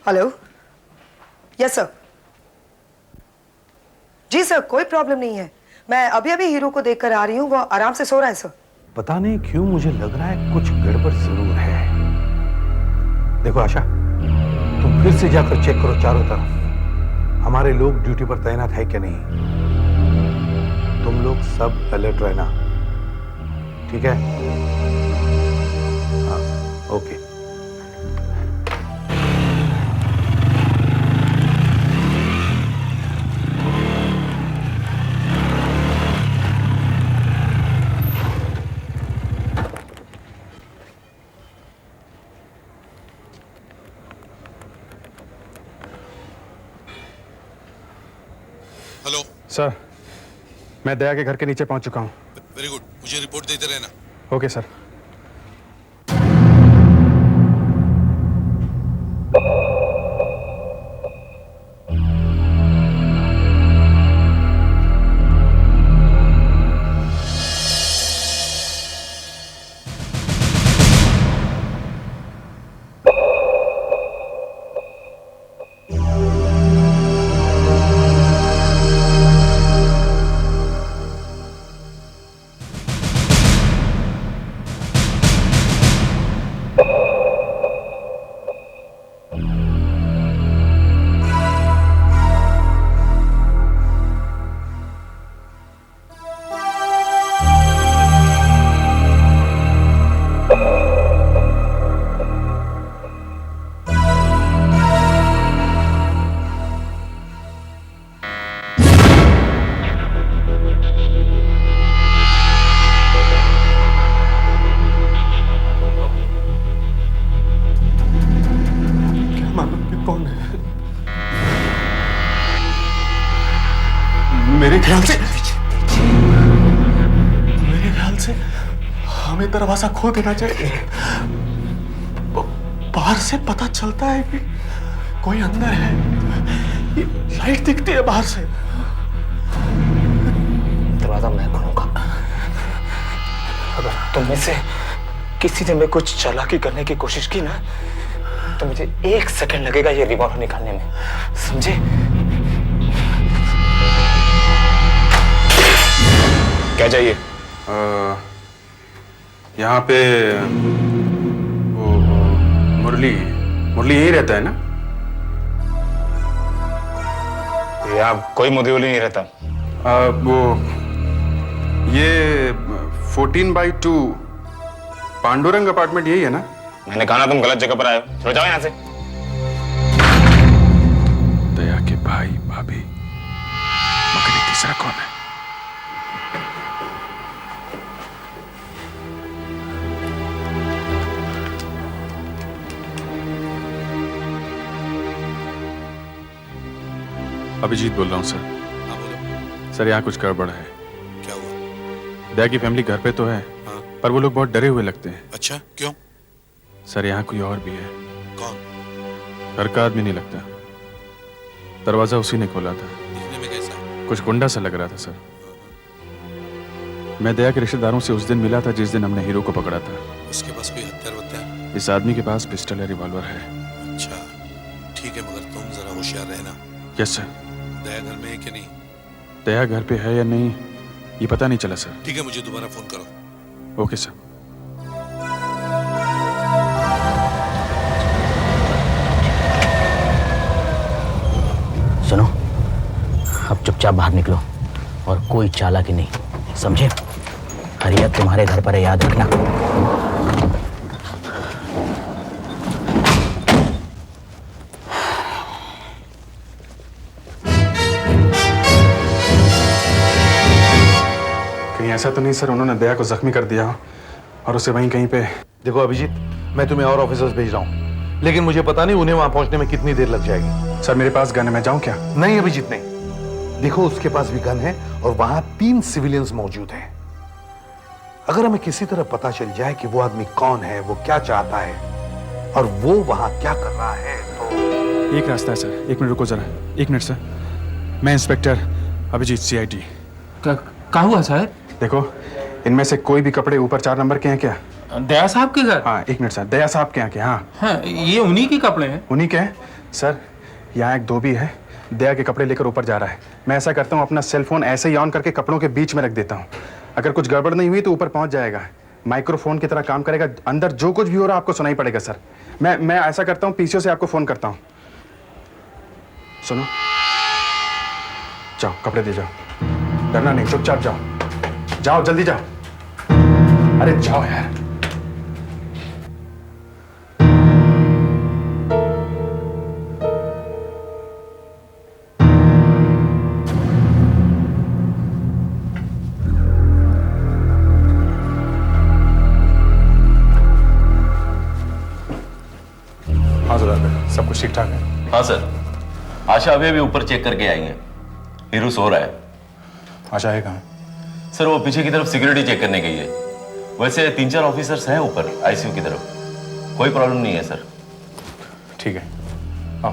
हेलो। Yes sir. जी सर, कोई प्रॉब्लम नहीं है। मैं अभी अभी हीरो को देखकर आ रही हूँ, वो आराम से सो रहा है सर। पता नहीं क्यों मुझे लग रहा है कुछ गड़बड़ जरूर है। देखो आशा, तुम फिर से जाकर चेक करो चारों तरफ हमारे लोग ड्यूटी पर तैनात है क्या नहीं। तुम लोग सब अलर्ट रहना, ठीक है? हाँ ओके। हेलो सर, मैं दया के घर के नीचे पहुंच चुका हूं। वेरी गुड, मुझे रिपोर्ट देते रहना। Okay sir. से हमें दरवाजा खोल देना चाहिए। बाहर से पता चलता है कि कोई अंदर है। ये लाइट दिखती है बाहर से। दरवाजा मैं खोलूंगा। अगर तुम में से किसी ने मैं कुछ चालाकी करने की कोशिश की ना, तो मुझे 1 सेकंड लगेगा ये रिवॉल्वर निकालने में, समझे? क्या चाहिए? यहाँ पे वो मुरली यही रहता है ना? यहाँ कोई मुरली नहीं रहता। वो ये 14/2 पांडुरंग अपार्टमेंट यही है ना? मैंने कहा ना तुम गलत जगह पर आए हो, चलो जाओ यहाँ से। दया के भाई भाभी, मगर ये तीसरा कौन है? अभिजीत बोल रहा हूँ सर। हाँ बोलो। सर यहाँ कुछ गड़बड़ है। क्या हुआ? दया की फैमिली घर पे तो है, हाँ। पर वो लोग बहुत डरे हुए लगते हैं। अच्छा, क्यों? सर यहाँ कोई और भी है। कौन? घर का आदमी नहीं लगता। दरवाजा उसी ने खोला था। दिखने में कैसा है? कुछ गुंडा सा लग रहा था सर। मैं दया के रिश्तेदारों से उस दिन मिला था जिस दिन हमने हीरो को पकड़ा था। उसके पास कोई हथियार? इस आदमी के पास पिस्टल या रिवॉल्वर है। अच्छा, ठीक है, मगर तुम जरा होशियार रहना। Yes sir. दया घर में है कि नहीं? दया घर पे है या नहीं ये पता नहीं चला सर। ठीक है, मुझे दोबारा फोन करो। Okay sir. सुनो, अब चुपचाप बाहर निकलो और कोई चालाकी नहीं, समझे? हरियत तुम्हारे घर पर है, याद रखना। कहीं ऐसा तो नहीं सर उन्होंने दया को जख्मी कर दिया और उसे वहीं कहीं पे? देखो अभिजीत, मैं तुम्हें और ऑफिसर्स भेज रहा हूँ, लेकिन मुझे पता नहीं उन्हें वहां पहुंचने में कितनी देर लग जाएगी। सर मेरे पास गन है, मैं जाऊं क्या? नहीं अभिजीत नहीं। देखो उसके पास भी गन है और वहां 3 सिविलियंस मौजूद हैं। अगर हमें किसी तरह पता चल जाए कि वो आदमी कौन है, वो क्या चाहता है और वो वहां क्या कर रहा है, तो एक रास्ता है सर। 1 मिनट रुको जरा। 1 मिनट सर। मैं इंस्पेक्टर अभिजीत CID। क्या हुआ साहब? देखो इनमें से कोई भी कपड़े ऊपर 4 नंबर के हैं क्या? दया साहब के घर? हाँ 1 मिनट सर। दया साहब के यहाँ के? हाँ ये उन्हीं के कपड़े हैं। उन्हीं के हैं सर। यहाँ एक धोबी है, दया के कपड़े लेकर ऊपर जा रहा है। मैं ऐसा करता हूँ अपना सेलफोन ऐसे ही ऑन करके कपड़ों के बीच में रख देता हूँ। अगर कुछ गड़बड़ नहीं हुई तो ऊपर पहुँच जाएगा, माइक्रोफोन की तरह काम करेगा। अंदर जो कुछ भी हो रहा है आपको सुनाई पड़ेगा सर। मैं ऐसा करता हूँ, PCO से आपको फोन करता हूँ। सुनो, जाओ कपड़े दे जाओ, डरना नहीं, चुपचाप जाओ। जाओ जल्दी जाओ। अरे जाओ यार। हाँ जरा, सब कुछ ठीक ठाक है? हाँ सर, आशा अभी ऊपर चेक करके आएंगे। हीरू सो रहा है। आशा है कहाँ? सर वो पीछे की तरफ सिक्योरिटी चेक करने गई है। वैसे 3-4 ऑफिसर्स हैं ऊपर ICU की तरफ, कोई प्रॉब्लम नहीं है सर। ठीक है, आओ।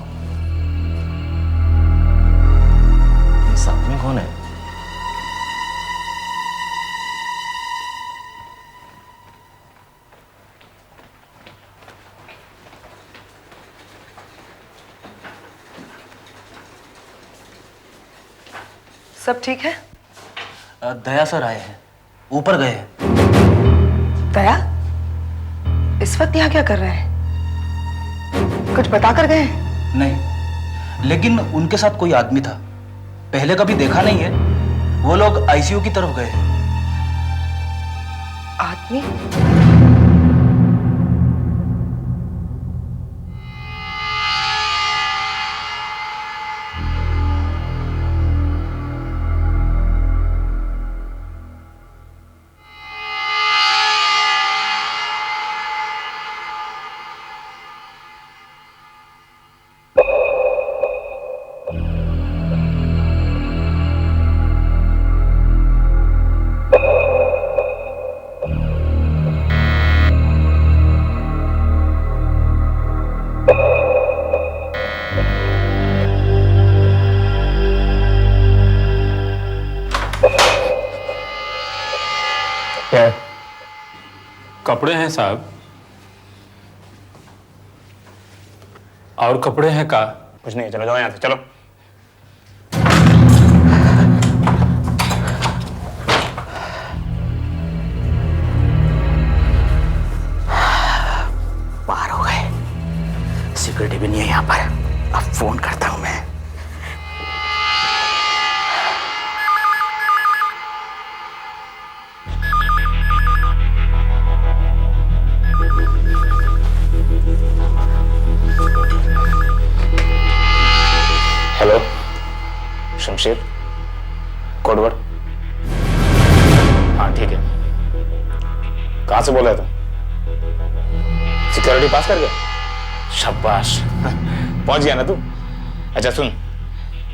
इस आदमी कौन है? सब ठीक है? दया सर आए हैं, ऊपर गए हैं। दया इस वक्त यहाँ क्या कर रहे हैं? कुछ बता कर गए? नहीं, लेकिन उनके साथ कोई आदमी था, पहले कभी देखा नहीं है। वो लोग ICU की तरफ गए हैं। आदमी? क्या है? कपड़े हैं साहब। और कपड़े हैं का? कुछ नहीं, चलो जाओ यहाँ से, चलो। पार हो गए, सिक्योरिटी भी नहीं है यहाँ पर। अब फोन करता हूँ मैं। Hello, Shamsher, code word. हाँ ठीक है। कहाँ से बोल रहे तुम? सिक्योरिटी पास कर गया? शाबाश, पहुंच गया ना तू? अच्छा सुन,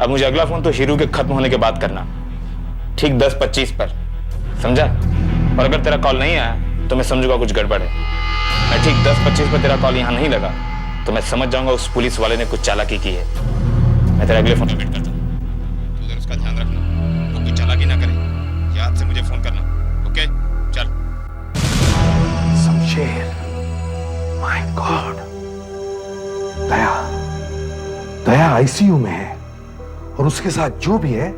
अब मुझे अगला फोन तो हीरू के खत्म होने के बाद करना, ठीक 10:25 पर, समझा? और अगर तेरा कॉल नहीं आया तो मैं समझूंगा कुछ गड़बड़ है। मैं ठीक 10:25 पर तेरा कॉल यहाँ नहीं लगा तो मैं समझ जाऊंगा उस पुलिस वाले ने कुछ चालाकी की है। मैं तेरा अगले फोन पे वेट करता हूँ। तू उधर उसका ध्यान रखना, वो कोई चालाकी ना करे। याद से मुझे फोन करना, ओके? चल। Shamsher, my God, Daya ICU में है और उसके साथ जो भी है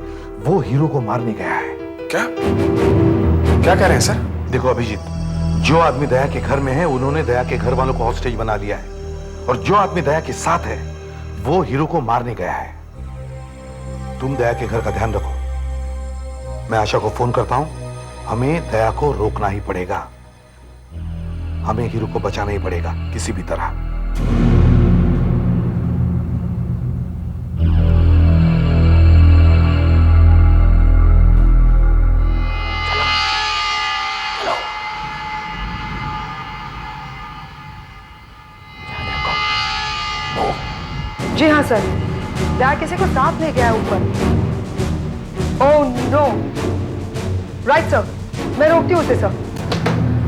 वो हीरो को मारने गया है। क्या क्या कह रहे हैं सर? देखो अभिजीत, जो आदमी दया के घर में है उन्होंने दया के घर वालों को हॉस्टेज बना लिया है और जो आदमी दया के साथ है वो हीरो को मारने गया है। तुम दया के घर का ध्यान रखो। मैं आशा को फोन करता हूं। हमें दया को रोकना ही पड़ेगा। हमें हीरो को बचाना ही पड़ेगा किसी भी तरह। जी हाँ सर, दया किसी को साथ ले गया है ऊपर। Oh no. राइट सर, मैं रोकती हूँ उसे सर।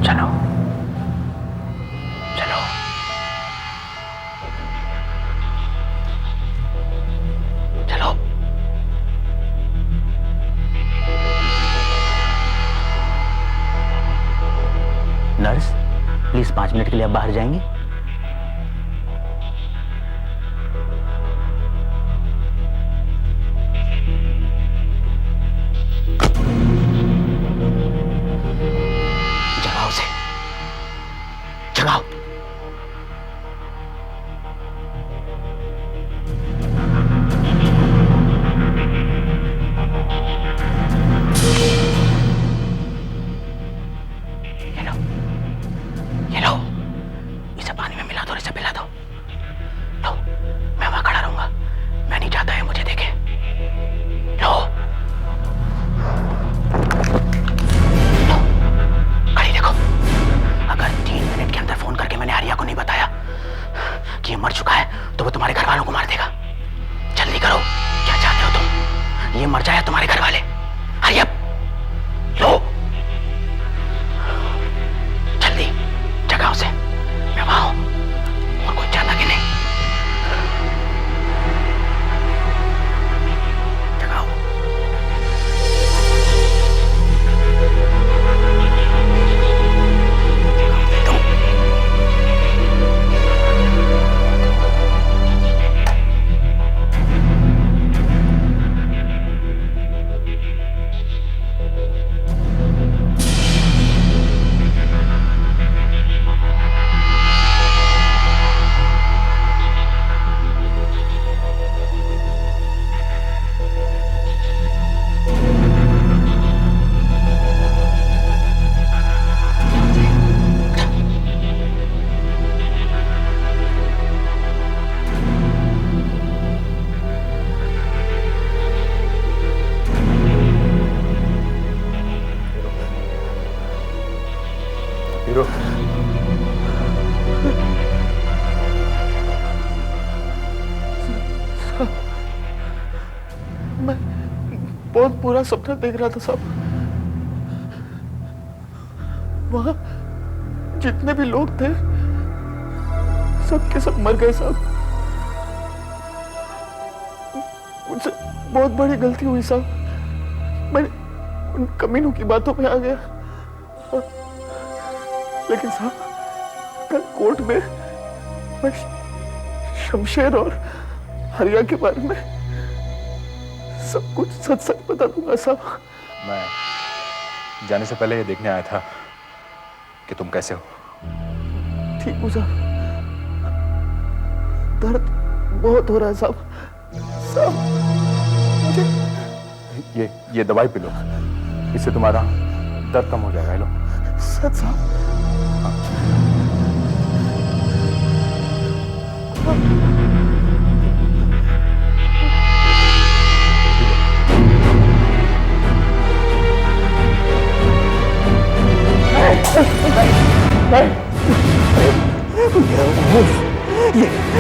चलो चलो। चलो। नर्स, प्लीज 5 मिनट के लिए आप बाहर जाएंगे? जगाओ उसे, जगाओ। ये लो, इसे पानी में मिला दो और इसे पिला दो। लो, मैं वहां खड़ा रहूंगा, मैं नहीं चाहता है मुझे देखे। लो, लो, खड़ी देखो। अगर 3 मिनट के अंदर फोन करके मैंने आर्या को नहीं बताया कि ये मर चुका है तो वो तुम्हारे घर वालों को मार देगा। जल्दी करो, क्या चाहते हो तुम? ये मर जाए तुम्हारे घर वाले। हरी अप, लो जल्दी, जगाओ से। मैं वहां हूं और कोई चाहता कि नहीं। जगाओ। हीरो, मैं बहुत बुरा सपना देख रहा था साहब। वहां जितने भी लोग थे सब के सब मर गए साहब। मुझसे बहुत बड़ी गलती हुई साहब। मैं उन कमीनों की बातों पे आ गया। लेकिन साहब कल कोर्ट में मैं शमशेर और हरिया के बारे में सब कुछ सच सच बता दूंगा साहब। मैं जाने से पहले ये देखने आया था कि तुम कैसे हो। ठीक हूँ साहब, दर्द बहुत हो रहा है साहब। साहब मुझे ये दवाई पी लो, इससे तुम्हारा दर्द कम हो जाएगा। लो। सच साहब?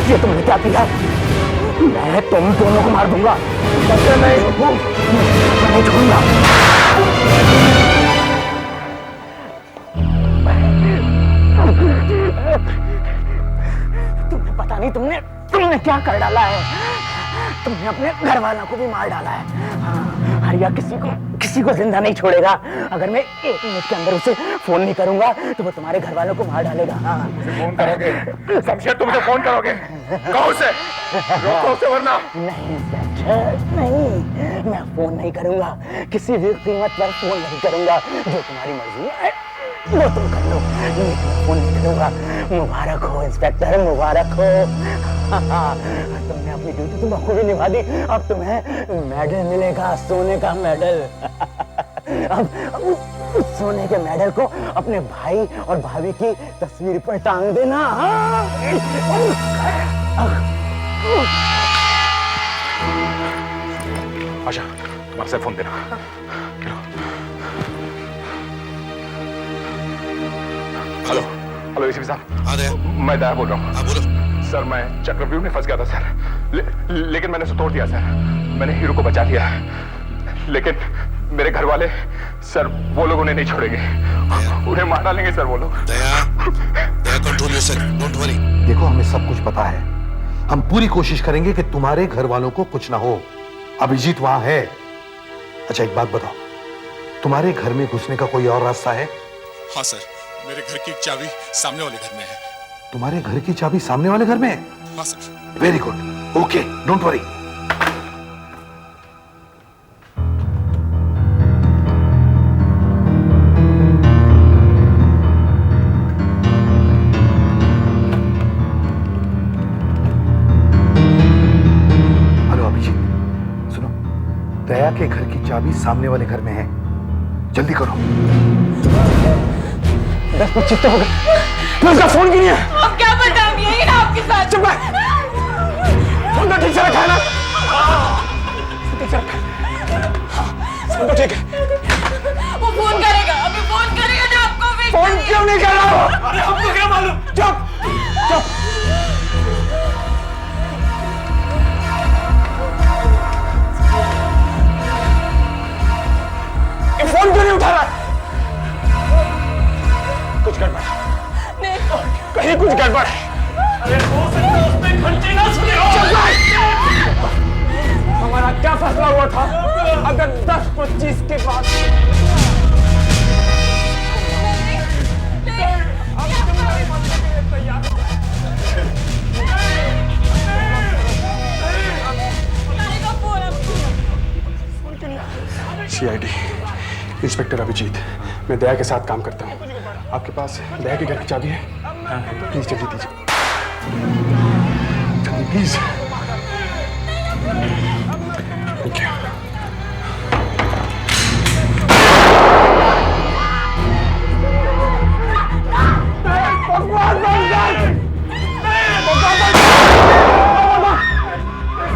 ये तुमने क्या किया? मैं तुम दोनों को मार दूंगा। मैं नहीं छोड़ूंगा। तुम्हें पता नहीं तुमने क्या कर डाला है। तुमने अपने घर वालों को भी मार डाला है। हरिया किसी को जिंदा नहीं छोड़ेगा। अगर मैं 1 मिनट के अंदर उसे फोन नहीं करूंगा तो वो तुम्हारे घर वालों को मार डालेगा। फोन करोगे? शमशेर तुम तो फोन करोगे? कहो उसे, रोको उसे वरना। नहीं इंस्पेक्टर, नहीं, मैं फोन नहीं करूंगा। किसी भी कीमत पर फोन नहीं करूंगा। जो तुम्हारी मर्जी है वो तुम कर लो, लेकिन मैं फोन नहीं करूंगा। मुबारक हो इंस्पेक्टर, मुबारक हो। तुमने अपनी ड्यूटी तो बखूबी निभा दी। अब तुम्हें मेडल मिलेगा, सोने का मेडल। अब उस सोने के मेडल को अपने भाई और भाभी की तस्वीर पर टांग देना। आशा, तुम्हारे से फोन देना। हेलो हेलो एसीपी साहब। मैं दया बोल रहा हूँ। सर मैं चक्रव्यूह में फंस गया था सर, लेकिन मैंने उसे तोड़ दिया सर। मैंने हीरो को बचा लिया, लेकिन मेरे घर वाले सर वो लोग उन्हें नहीं छोड़ेंगे, उन्हें मार डालेंगे सर वो लोग। दया कंट्रोल योरसेल्फ, डोंट वरी। देखो हमें सब कुछ पता है, हम पूरी कोशिश करेंगे कि तुम्हारे घर वालों को कुछ ना हो। अभिजीत वहां है। अच्छा एक बात बताओ, तुम्हारे घर में घुसने का कोई और रास्ता है? हाँ सर, मेरे घर की चाबी सामने वाले घर में है। तुम्हारे घर की चाबी सामने वाले घर में है? हाँ सर। Very good, okay, don't worry. Hello Abhijit, सुनो, दया के घर की चाबी सामने वाले घर में है, जल्दी करो। 10-25 तो हो गए, उसका फोन क्यों नहीं है? अब क्या बताऊं, यही ना आपके साथ। चुप रह, फोन तो ठीक से रखा है ना? ठीक से रखा है, फोन तो ठीक है। वो फोन करेगा, अभी फोन करेगा ना आपको भी। फोन क्यों नहीं कर रहा हो? अरे हमको क्या मालूम। चुप चुप। ये फोन क्यों नहीं उठा रहा? कुछ गड़बड़ है, कहीं कुछ गड़बड़ है। अरे हो सकता है उसमें घंटी ना सुने हो। हमारा क्या फैसला हुआ था? अगर 10-25 के बाद CID इंस्पेक्टर अभिजीत, मैं दया के साथ काम करता हूँ। आपके पास दया के घर की चाबी है? प्लीज जल्दी दीजिए, जल्दी प्लीज। Thank you.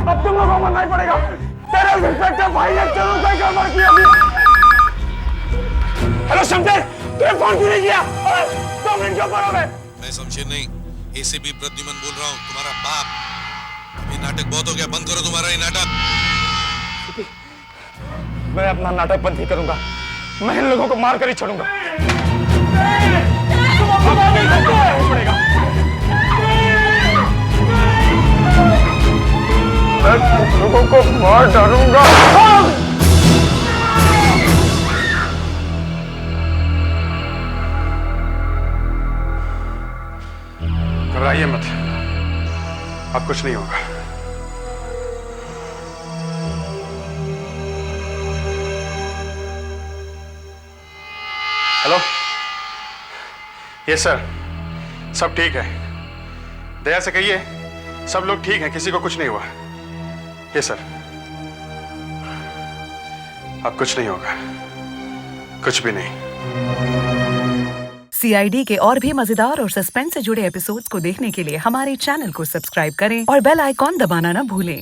अब तुम लोगों को मरना ही पड़ेगा। तेरे इंस्पेक्टर भाई ने चलो से गड़बड़ की अभी। हेलो शमशेर, तूने फोन क्यों नहीं किया? 2 मिनट क्यों करोगे? मैं शमशेर नहीं, एसीपी प्रद्युमन बोल रहा हूँ, तुम्हारा बाप। ये नाटक बहुत हो गया, बंद करो तुम्हारा ये नाटक। मैं अपना नाटक बंद नहीं करूंगा, मैं इन लोगों को मार कर ही छोड़ूंगा। मैं लोगों को मार डालूंगा। कुछ नहीं होगा। हेलो, यस सर, सब ठीक है। दया से कहिए सब लोग ठीक हैं, किसी को कुछ नहीं हुआ। Yes sir. अब कुछ नहीं होगा, कुछ भी नहीं। CID के और भी मजेदार और सस्पेंस से जुड़े एपिसोड्स को देखने के लिए हमारे चैनल को सब्सक्राइब करें और बेल आइकॉन दबाना ना भूलें।